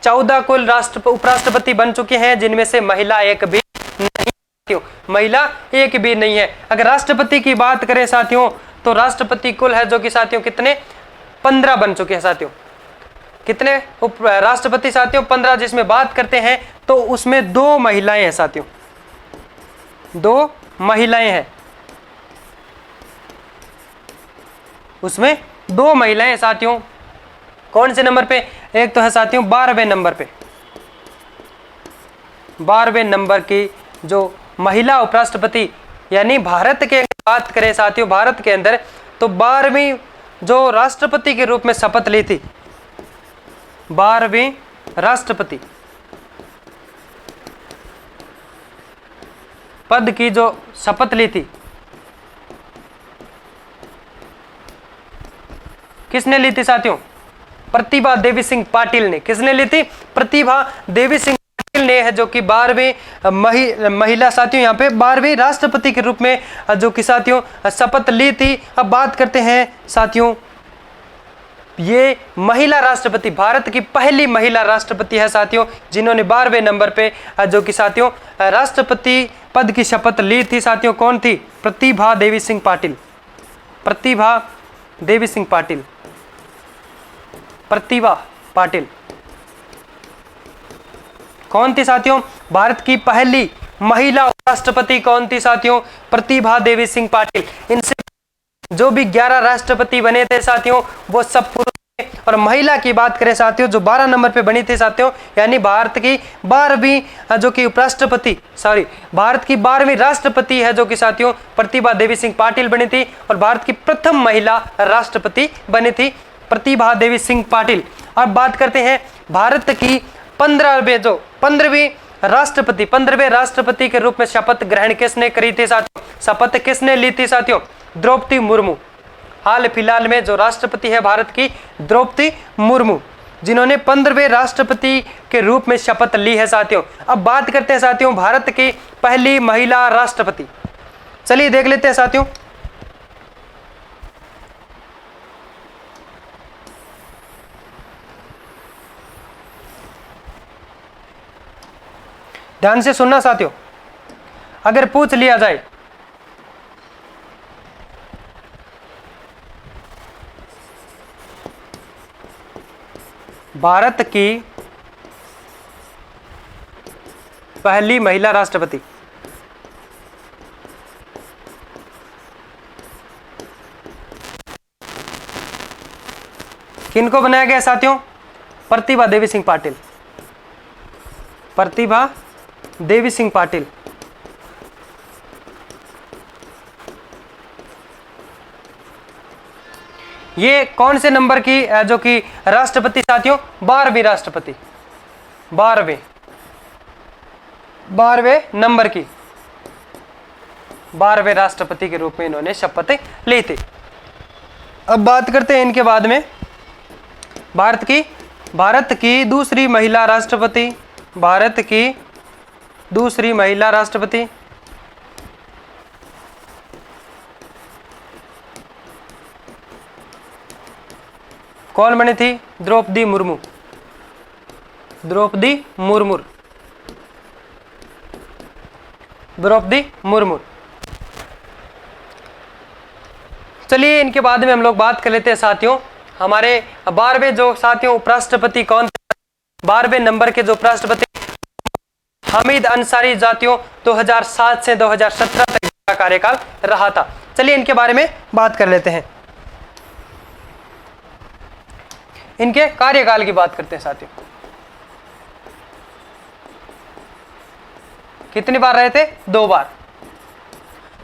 14 कुल उपराष्ट्रपति बन चुके हैं, जिनमें से महिला एक भी नहीं, महिला एक भी नहीं है। अगर राष्ट्रपति की बात करें साथियों, तो राष्ट्रपति कुल है जो कि साथियों कितने, 15 बन चुके हैं साथियों। कितने राष्ट्रपति साथियों, 15, जिसमें बात करते हैं तो उसमें 2 महिलाएं हैं साथियों, 2 महिलाएं हैं, उसमें 2 महिलाएं हैं साथियों। कौन से नंबर पे, एक तो है साथियों 12वें नंबर पे, 12वें नंबर की जो महिला उपराष्ट्रपति, यानी भारत के बात करें साथियों, भारत के अंदर तो 12वीं जो राष्ट्रपति के रूप में शपथ ली थी, 12वीं राष्ट्रपति पद की जो शपथ ली थी, किसने ली थी साथियों, प्रतिभा देवी सिंह पाटिल ने। किसने ली थी, प्रतिभा देवी सिंह पाटिल ने है, जो कि 12वीं महिला साथियों, यहाँ पे 12वीं राष्ट्रपति के रूप में जो कि साथियों शपथ ली थी। अब बात करते हैं साथियों, ये महिला राष्ट्रपति भारत की पहली महिला राष्ट्रपति है साथियों, जिन्होंने 12वें नंबर पे जो कि साथियों राष्ट्रपति पद की शपथ ली थी साथियों। कौन थी, प्रतिभा देवी सिंह पाटिल, प्रतिभा देवी सिंह पाटिल, प्रतिभा पाटिल कौन थी साथियों, भारत की पहली महिला राष्ट्रपति कौन थी साथियों, प्रतिभा देवी सिंह पाटिल। इनसे जो भी 11 राष्ट्रपति बने थे साथियों, वो सब पुरुष थे। और महिला की बात करें साथियों, जो 12 नंबर पे बनी थी साथियों, यानी भारत की 12वीं जो कि उपराष्ट्रपति, भारत की 12वीं राष्ट्रपति है जो कि साथियों प्रतिभा देवी सिंह पाटिल बनी थी। और भारत की प्रथम महिला राष्ट्रपति बनी थी प्रतिभा देवी सिंह पाटिल। अब बात करते हैं भारत की 15वीं राष्ट्रपति के रूप में शपथ ग्रहण किसने करी थी साथियों, शपथ किसने ली थी साथियों, द्रौपदी मुर्मू। हाल फिलहाल में जो राष्ट्रपति है भारत की, द्रौपदी मुर्मू, जिन्होंने 15वें राष्ट्रपति के रूप में शपथ ली है साथियों। अब बात करते हैं साथियों भारत की पहली महिला राष्ट्रपति, चलिए देख लेते हैं साथियों। ध्यान से सुनना साथियों, अगर पूछ लिया जाए भारत की पहली महिला राष्ट्रपति, किनको बनाया गया साथियों, प्रतिभा देवी सिंह पाटिल, प्रतिभा देवी सिंह पाटिल। ये कौन से नंबर की जो कि राष्ट्रपति साथियों, 12वीं राष्ट्रपति, 12वें नंबर की 12वें राष्ट्रपति के रूप में इन्होंने शपथ ली थी। अब बात करते हैं इनके बाद में भारत की दूसरी महिला राष्ट्रपति, भारत की दूसरी महिला राष्ट्रपति कौन बनी थी, द्रौपदी मुर्मू, द्रौपदी मुर्मू, द्रौपदी मुर्मू। चलिए इनके बाद में हम लोग बात कर लेते हैं साथियों, हमारे 12वें जो साथियों उपराष्ट्रपति कौन थे, 12वें नंबर के जो उपराष्ट्रपति हामिद अंसारी जातियों 2007 से 2017 तक का कार्यकाल रहा था। चलिए इनके बारे में बात कर लेते हैं, इनके कार्यकाल की बात करते हैं साथियों। कितनी बार रहे थे, 2 बार।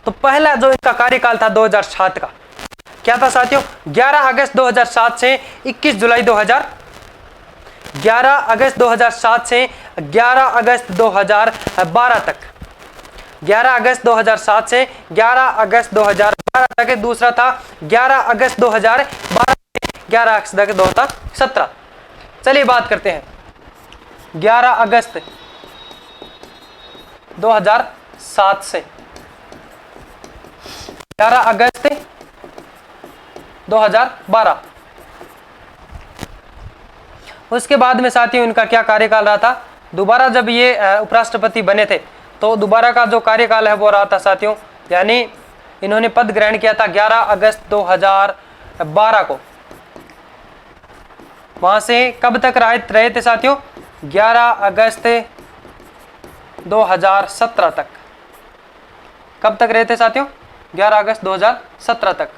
तो पहला जो इनका कार्यकाल था 2007 का, क्या था साथियों, 11 अगस्त 2007 से 21 जुलाई 11 अगस्त 2007 से 11 अगस्त 2012 तक, 11 अगस्त 2007 से 11 अगस्त 2012 तक। दूसरा था 11 अगस्त 2012 से 11 अगस्त 2017। चलिए बात करते हैं 11 अगस्त 2007 से 11 अगस्त 2012। उसके बाद में साथियों इनका क्या कार्यकाल रहा था, दोबारा जब ये उपराष्ट्रपति बने थे तो दोबारा का जो कार्यकाल है वो रहा था साथियों, यानी इन्होंने पद ग्रहण किया था 11 अगस्त 2012 को। वहां से कब तक रहे थे साथियों, 11 अगस्त 2017 तक। कब तक रहे थे साथियों, 11 अगस्त 2017 तक।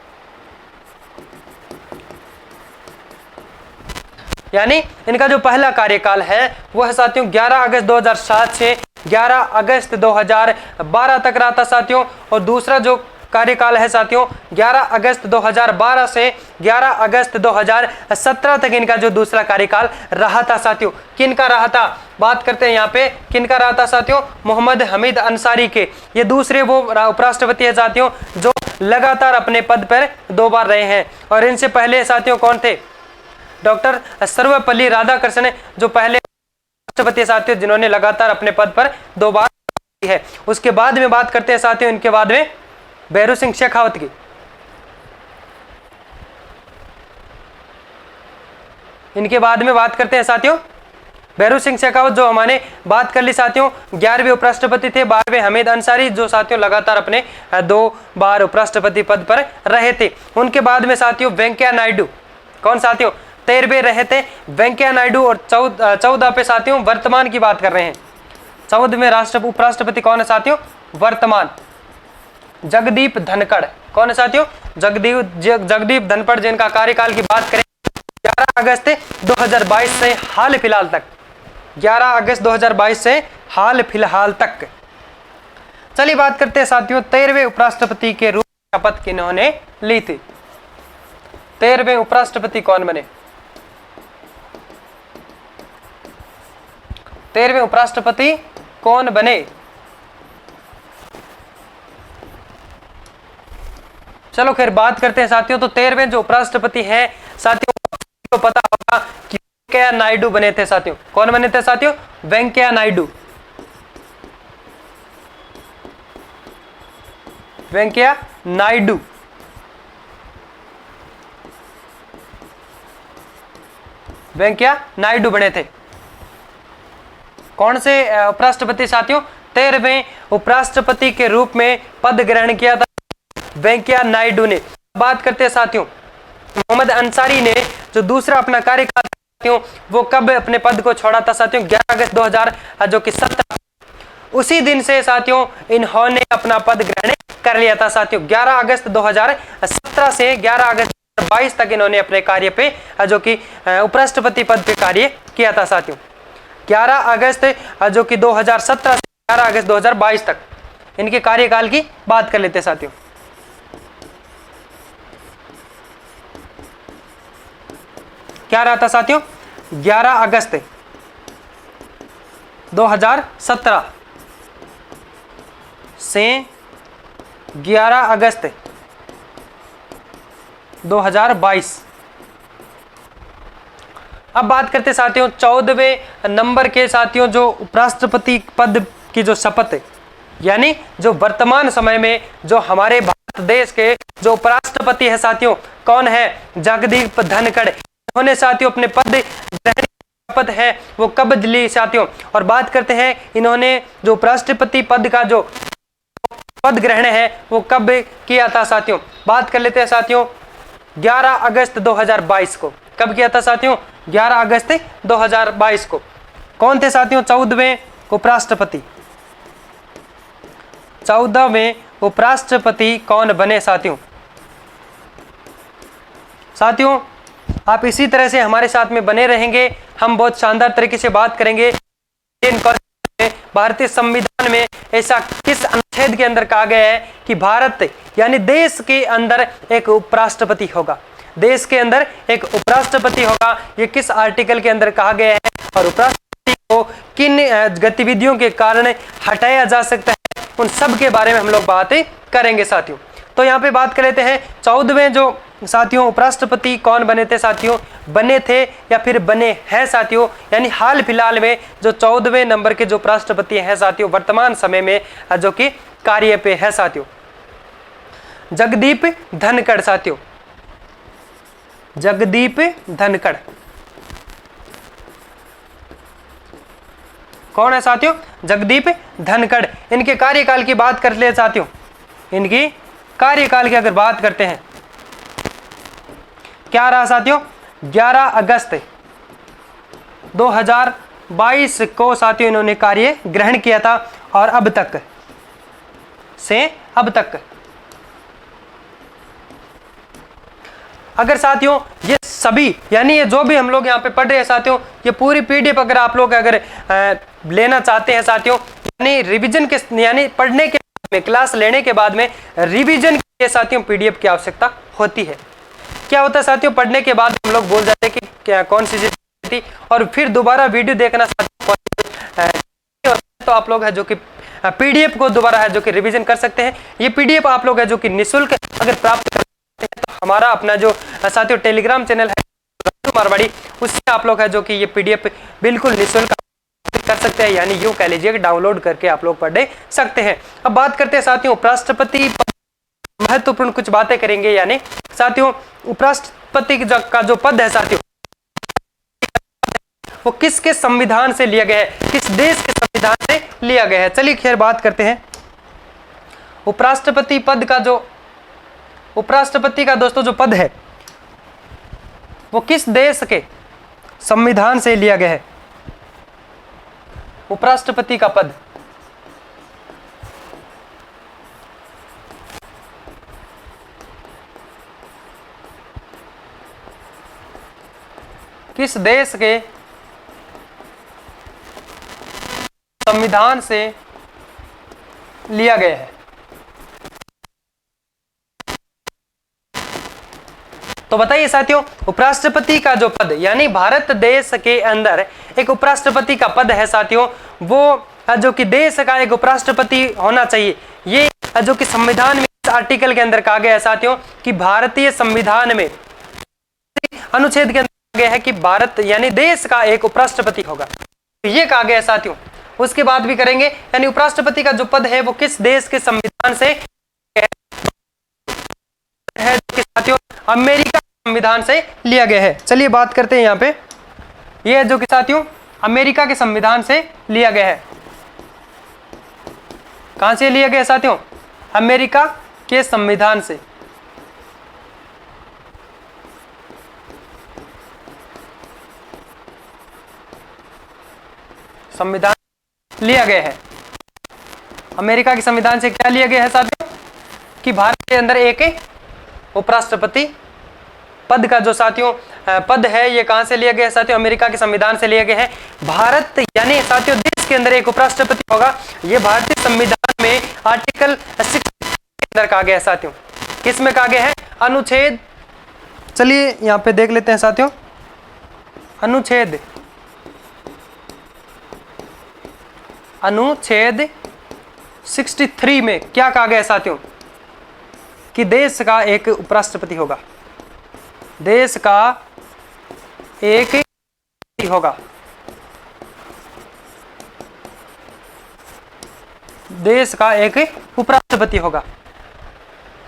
यानी इनका जो पहला कार्यकाल है वो है साथियों 11 अगस्त 2007 से 11 अगस्त 2012 तक रहा था साथियों। और दूसरा जो कार्यकाल है साथियों 11 अगस्त 2012 से 11 अगस्त 2017 तक इनका जो दूसरा कार्यकाल रहा था साथियों। किनका रहा था, बात करते हैं यहाँ पे किनका रहा था साथियों, मोहम्मद हमीद अंसारी के। ये दूसरे वो उपराष्ट्रपति है साथियों जो लगातार अपने पद पर 2 बार रहे हैं। और इनसे पहले साथियों कौन थे, डॉक्टर सर्वपल्ली राधाकृष्णन जो पहले राष्ट्रपति साथियों जिन्होंने लगातार अपने पद पर 2 बार है। उसके बाद में बात करते हैं साथियों इनके बाद में भैरू सिंह शेखावत की। इनके बाद में बात करते हैं साथियों भैरू सिंह शेखावत जो हमारे बात कर ली साथियों 11वें उपराष्ट्रपति थे। 12वें हमीद अंसारी जो साथियों लगातार अपने 2 बार उपराष्ट्रपति पद पर रहे थे। उनके बाद में साथियों वेंकैया नायडू, कौन साथियों, 13वें रहे थे वेंकैया नायडू। और 14 पे साथियों वर्तमान की बात कर रहे हैं, 14वें उपराष्ट्रपति कौन है साथियों, वर्तमान जगदीप धनखड़। कौन है साथियों, जगदीप धनखड़ जिनका कार्यकाल की बात करें 11 अगस्त 2022 से हाल फिलहाल तक, 11 अगस्त 2022 से हाल फिलहाल तक। चलिए बात करते हैं साथियों 13वें उपराष्ट्रपति के रूप में शपथ किन्होंने ली थी। 13वें उपराष्ट्रपति कौन बने, 13वें उपराष्ट्रपति कौन बने। चलो खैर बात करते हैं साथियों। तो 13वें जो उपराष्ट्रपति हैं साथियों को पता होगा कि वेंकैया नायडू बने थे साथियों। कौन बने थे साथियों, वेंकैया नायडू। वेंकैया नायडू वेंकैया नायडू बने थे। कौन से उपराष्ट्रपति साथियों, 13वें उपराष्ट्रपति के रूप में पद ग्रहण किया था वेंकैया नायडू ने। बात करते हैं साथियों मोहम्मद अंसारी ने जो दूसरा अपना कार्यकाल साथियों वो कब अपने पद को छोड़ा था साथियों, 11 अगस्त 2017। उसी दिन से साथियों इन्होंने अपना पद ग्रहण कर लिया था साथियों। 11 अगस्त 2017 से 11 अगस्त 2022 तक इन्होंने अपने कार्य पे जो कि उपराष्ट्रपति पद पे कार्य किया था साथियों। 11 अगस्त जो कि 2017 से 11 अगस्त 2022 तक इनके कार्यकाल की बात कर लेते हैं साथियों। क्या रहा था साथियों, 11 अगस्त 2017 से 11 अगस्त 2022। अब बात करते साथियों 14वें नंबर के साथियों जो उपराष्ट्रपति पद की जो शपथ है, यानी जो वर्तमान समय में जो हमारे भारत देश के जो उपराष्ट्रपति है साथियों कौन है, जगदीप धनखड़। उन्होंने साथियों अपने पद ग्रहण शपथ है वो कब ली साथियों। और बात करते हैं इन्होंने जो उपराष्ट्रपति पद का जो पद ग्रहण है वो कब किया था साथियों। बात कर लेते हैं साथियों 11 अगस्त 2022 को। कब किया था साथियों, 11 अगस्त 2022 को। कौन थे साथियों 14वें उपराष्ट्रपति, 14वें उपराष्ट्रपति कौन बने साथियों। साथियों आप इसी तरह से हमारे साथ में बने रहेंगे, हम बहुत शानदार तरीके से बात करेंगे भारतीय संविधान में ऐसा किस अनुच्छेद के अंदर कहा गया है कि भारत यानी देश के अंदर एक उपराष्ट्रपति होगा, देश के अंदर एक उपराष्ट्रपति होगा। ये किस आर्टिकल के अंदर कहा गया है और उपराष्ट्रपति को किन गतिविधियों के कारण हटाया जा सकता है, उन सब के बारे में हम लोग बातें करेंगे साथियों। तो यहाँ पे बात कर लेते हैं 14वें जो साथियों उपराष्ट्रपति कौन बने थे साथियों, बने थे या फिर बने हैं साथियों, यानी हाल फिलहाल में जो 14वें नंबर के जो उपराष्ट्रपति हैं साथियों वर्तमान समय में जो कि कार्य पे है साथियों, जगदीप धनखड़ साथियों, जगदीप धनखड़। कौन है साथियों? जगदीप धनखड़। इनके कार्यकाल की बात कर ले साथियों, इनकी कार्यकाल की अगर बात करते हैं, क्या रहा साथियों? 11 अगस्त 2022 को साथियों इन्होंने कार्य ग्रहण किया था और अब तक अगर साथियों ये सभी यानी ये जो भी हम लोग यहाँ पे पढ़ रहे हैं साथियों, ये पूरी पीडीएफ अगर आप लोग अगर लेना चाहते हैं साथियों, यानी रिवीजन के यानी पढ़ने के में क्लास लेने के बाद में रिवीजन के लिए साथियों पीडीएफ की आवश्यकता होती है। क्या होता है साथियों, पढ़ने के बाद हम लोग बोल जाते हैं कि क्या कौन सी चीज थी और फिर दोबारा वीडियो देखना साथियों, तो आप लोग है जो कि पीडीएफ को दोबारा है जो कि रिवीजन कर सकते हैं। ये पीडीएफ आप लोग है जो कि निःशुल्क अगर प्राप्त कर सकते हैं तो हमारा अपना जो साथियों टेलीग्राम चैनल है राजू मारवाड़ी, उससे आप लोग है जो कि ये पीडीएफ बिल्कुल निःशुल्क कर सकते हैं, यानी यूं कह लीजिए डाउनलोड करके आप लोग पढ़ सकते हैं। अब बात करते हैं साथियों उपराष्ट्रपति, महत्वपूर्ण कुछ बातें करेंगे। यानी साथियों उपराष्ट्रपति का जो पद है साथियों, वो किसके संविधान से लिया गया है, किस देश के संविधान से लिया गया है? चलिए खैर बात करते हैं उपराष्ट्रपति पद का। जो उपराष्ट्रपति का दोस्तों जो पद है वो किस देश के संविधान से लिया गया है? उपराष्ट्रपति का पद किस देश के संविधान से लिया गया है? तो बताइए साथियों, उपराष्ट्रपति का जो पद यानी भारत देश के अंदर एक उपराष्ट्रपति का पद है साथियों, वो जो कि देश का एक उपराष्ट्रपति होना चाहिए। ये जो कि संविधान में इस आर्टिकल के अंदर कहा गया है साथियों कि भारतीय संविधान में अनुच्छेद के अंदर कहा गया है कि भारत यानी देश का एक उपराष्ट्रपति होगा, ये कहा गया है साथियों। उसके बाद भी करेंगे, यानी उपराष्ट्रपति का जो पद है वो किस देश के संविधान से है? साथियों अमेरिका संविधान से लिया गया है। चलिए बात करते हैं यहाँ पे, ये जो कि साथियों अमेरिका के संविधान से लिया गया है। कहां से लिया गया साथियों? अमेरिका के संविधान से। संविधान लिया गया है अमेरिका के संविधान से। क्या लिया गया है साथियों कि भारत के अंदर एक उपराष्ट्रपति पद का जो साथियों पद है ये कहां से लिया गया है साथियों? अमेरिका के संविधान से लिया गया है। भारत यानी साथियों देश के अंदर एक उपराष्ट्रपति होगा, ये भारतीय संविधान में आर्टिकल 6 के अंदर कहा गया है साथियों। किस में कहा गया है? अनुच्छेद, चलिए यहां पे देख लेते हैं साथियों, अनुच्छेद 63 में क्या कहा गया है साथियों कि देश का एक उपराष्ट्रपति होगा, देश का एक होगा, देश का एक उपराष्ट्रपति होगा।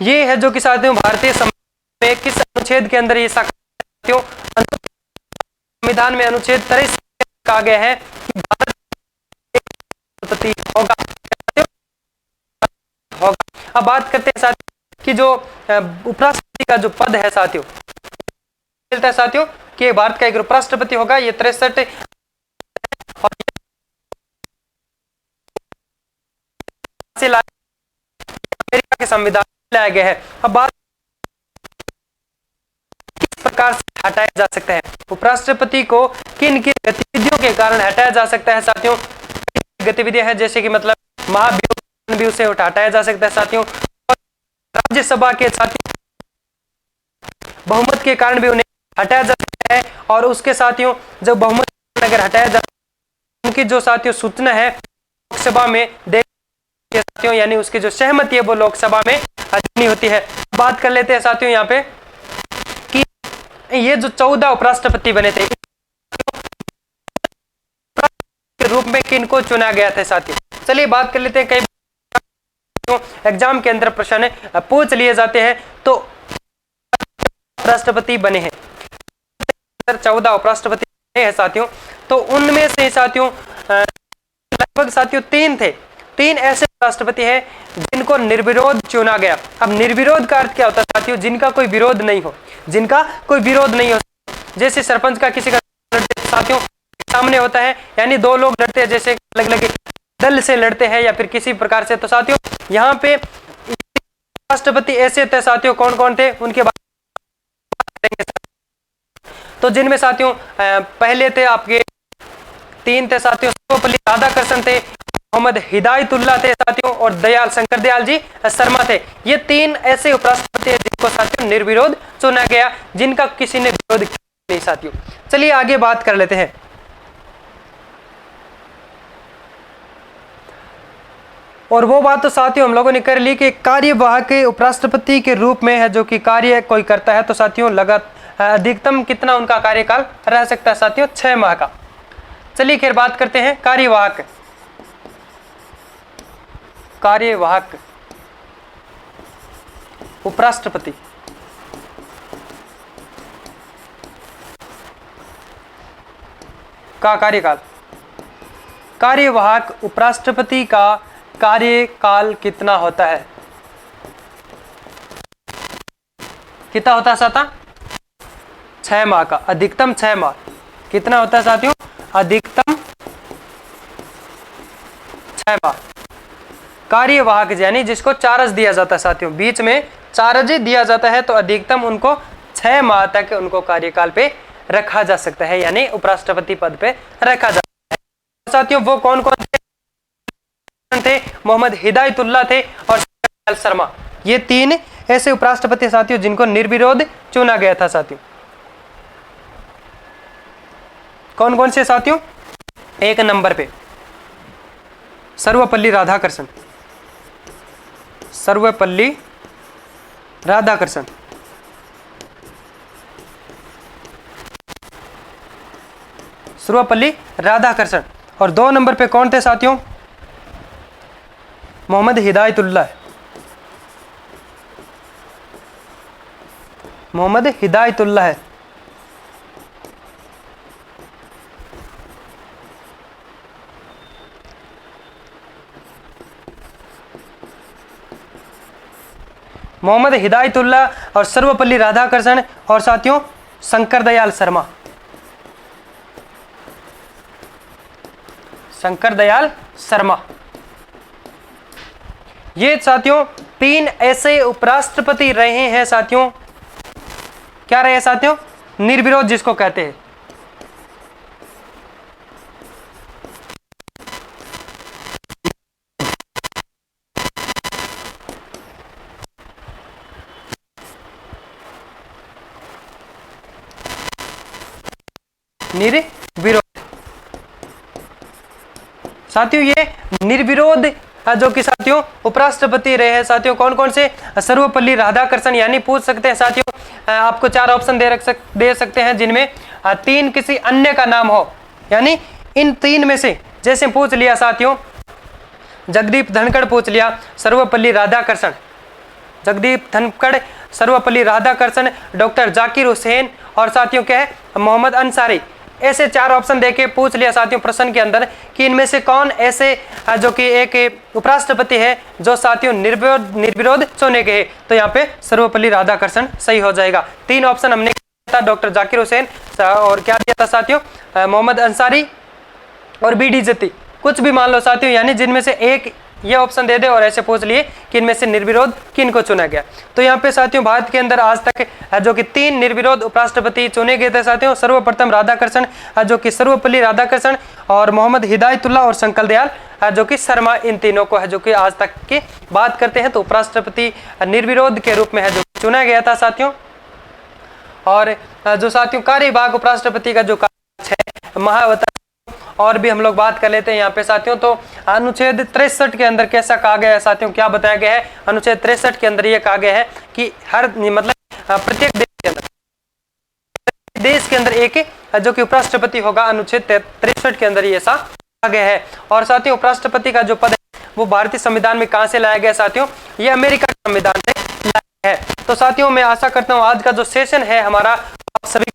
ये है जो कि साथियों भारतीय संविधान में किस अनुच्छेद के अंदर ये साथियों संविधान में अनुच्छेद 23 कहा गया है कि भारत उपराष्ट्रपति होगा। अब बात करते हैं साथियों कि जो उपराष्ट्रपति का जो पद है साथियों मिलता है साथियों कि भारत का एक उपराष्ट्रपति होगा, ये 63 अमेरिका के संविधान में लाया गया है। अब बात किस प्रकार से हटाया जा सकता है उपराष्ट्रपति को, किन किन गतिविधियों के कारण हटाया जा सकता है साथियों? गतिविधियां हैं जैसे कि मतलब महाभियोग भी उसे हटाया जा सकता है साथियों, और राज्यसभा के साथियों बहुमत के कारण भी उन्हें हटाया जा सकता है। और उसके साथियों जब बहुमत अगर हटाया जा उनकी जो साथियों सूचना है लोकसभा में दे साथियों, यानी उसकी जो सहमति है वो लोकसभा में देनी होती है। बात कर लेते हैं साथियों यहाँ पे कि ये जो 14 उपराष्ट्रपति बने थे के रूप में किनको चुना गया था साथियों? चलिए बात कर लेते हैं, कई एग्जाम के अंदर प्रश्न पूछ लिए जाते हैं तो उपराष्ट्रपति बने हैं 14 उपराष्ट्रपति हैं साथियों, तो उनमें से साथियों लगभग साथियों तीन थे, तीन ऐसे राष्ट्रपति हैं जिनको निर्विरोध चुना गया। अब निर्विरोध का अर्थ क्या होता है साथियों? जिनका कोई विरोध नहीं हो, जिनका कोई विरोध नहीं हो। जैसे सरपंच का किसी का साथियों सामने होता है, यानी दो लोग लड़ते हैं, जैसे अलग अलग दल से लड़ते हैं या फिर किसी प्रकार से। तो साथियों यहाँ पे राष्ट्रपति ऐसे थे साथियों, कौन कौन थे उनके बारे में करेंगे। तो जिनमें साथियों पहले थे आपके तीन थे साथियों, सर्वपल्ली राधाकृष्णन थे, मोहम्मद हिदायतुल्लाह थे साथियों, और दयाल शंकर दयाल जी शर्मा थे। ये तीन ऐसे उपराष्ट्रपति हैं जिनको साथियों निर्विरोध चुना गया, जिनका किसी ने विरोध किया नहीं साथियों। चलिए आगे बात कर लेते हैं। और वो बात तो साथियों हम लोगों ने कर ली कि कार्यवाहक उपराष्ट्रपति के रूप में है जो कि कार्य कोई करता है। तो साथियों अधिकतम कितना उनका कार्यकाल रह सकता है साथियों? 6 माह का। चलिए खैर बात करते हैं कार्यवाहक उपराष्ट्रपति का कार्यकाल। कार्यवाहक उपराष्ट्रपति का कार्यकाल कितना होता है? कितना होता है साथा? 6 माह का, अधिकतम 6 माह। कितना होता है साथियों? अधिकतम 6 माह। कार्यवाहक यानी जिसको चार्ज दिया जाता है साथियों, बीच में चार्ज दिया जाता है, तो अधिकतम उनको 6 माह तक उनको कार्यकाल पे रखा जा सकता है, यानी उपराष्ट्रपति पद पे रखा जा सकता है। साथियों वो कौन कौन थे? मोहम्मद हिदायतुल्लाह थे और दयाल शर्मा। ये तीन ऐसे उपराष्ट्रपति साथियों जिनको निर्विरोध चुना गया था साथियों। कौन कौन से साथियों? एक नंबर पे सर्वपल्ली राधाकृष्णन, सर्वपल्ली राधाकृष्णन। सर्वपल्ली राधाकृष्णन। और 2 नंबर पे कौन थे साथियों? मोहम्मद हिदायतुल्लाह, मोहम्मद हिदायतुल्लाह है। मोहम्मद हिदायतुल्लाह और सर्वपल्ली राधाकृष्णन और साथियों शंकर दयाल शर्मा, शंकर दयाल शर्मा। ये साथियों तीन ऐसे उपराष्ट्रपति रहे हैं साथियों। क्या रहे हैं साथियों? निर्विरोध जिसको कहते हैं। निर्विरोध साथियों, ये निर्विरोध जो कि साथियों उपराष्ट्रपति रहे हैं साथियों। कौन कौन से? सर्वपल्ली राधाकृष्णन, यानी पूछ सकते हैं साथियों, आपको 4 ऑप्शन दे सकते हैं जिनमें 3 किसी अन्य का नाम हो, यानी इन 3 में से जैसे पूछ लिया साथियों, जगदीप धनखड़ पूछ लिया, सर्वपल्ली राधाकृष्णन, जगदीप धनखड़, सर्वपल्ली राधाकृष्णन, डॉक्टर जाकिर हुसैन और साथियों क्या है? मोहम्मद अंसारी। ऐसे 4 ऑप्शन देके पूछ लिया साथियों प्रश्न के अंदर कि इनमें से कौन ऐसे जो कि एक उपराष्ट्रपति है जो साथियों निर्विरोध चुने गए। तो यहाँ पे सर्वपल्ली राधाकृष्णन सही हो जाएगा। 3 ऑप्शन हमने था, डॉक्टर जाकिर हुसैन और क्या दिया था साथियों? मोहम्मद अंसारी और बीडी जत्ती। कुछ भी मान लो साथियों, यानी जिनमें से एक ये ऑप्शन दे दे और ऐसे पूछ लिए कि इनमें से निर्विरोध किन को चुना गया। तो यहाँ पे साथियों भारत के अंदर आज तक जो कि 3 निर्विरोध उपराष्ट्रपति चुने गए थे साथियों। सर्वप्रथम राधाकृष्णन जो कि सर्वपल्ली राधाकृष्णन, और मोहम्मद हिदायतुल्लाह और शंकर दयाल जो कि शर्मा। इन तीनों को है जो कि आज तक की बात करते हैं तो उपराष्ट्रपति निर्विरोध के रूप में है जो चुना गया था साथियों। और जो साथियों कार्यवाहक उपराष्ट्रपति का जो कार्य है महावता और भी हम लोग बात कर लेते हैं यहाँ पे साथियों। तो अनुच्छेद 63 के अंदर कैसा कहा गया है साथियों? क्या बताया गया है? अनुच्छेद 63 के अंदर ये कहा गया है कि हर मतलब प्रत्येक देश के अंदर एक जो कि उपराष्ट्रपति होगा। अनुच्छेद 63 के अंदर ये ऐसा कहा गया है। और साथियों उपराष्ट्रपति का जो पद है वो भारतीय संविधान में कहाँ से लाया गया साथियों? ये अमेरिका के संविधान से लाया गया है। तो साथियों मैं आशा करता हूँ आज का जो सेशन है हमारा आप सभी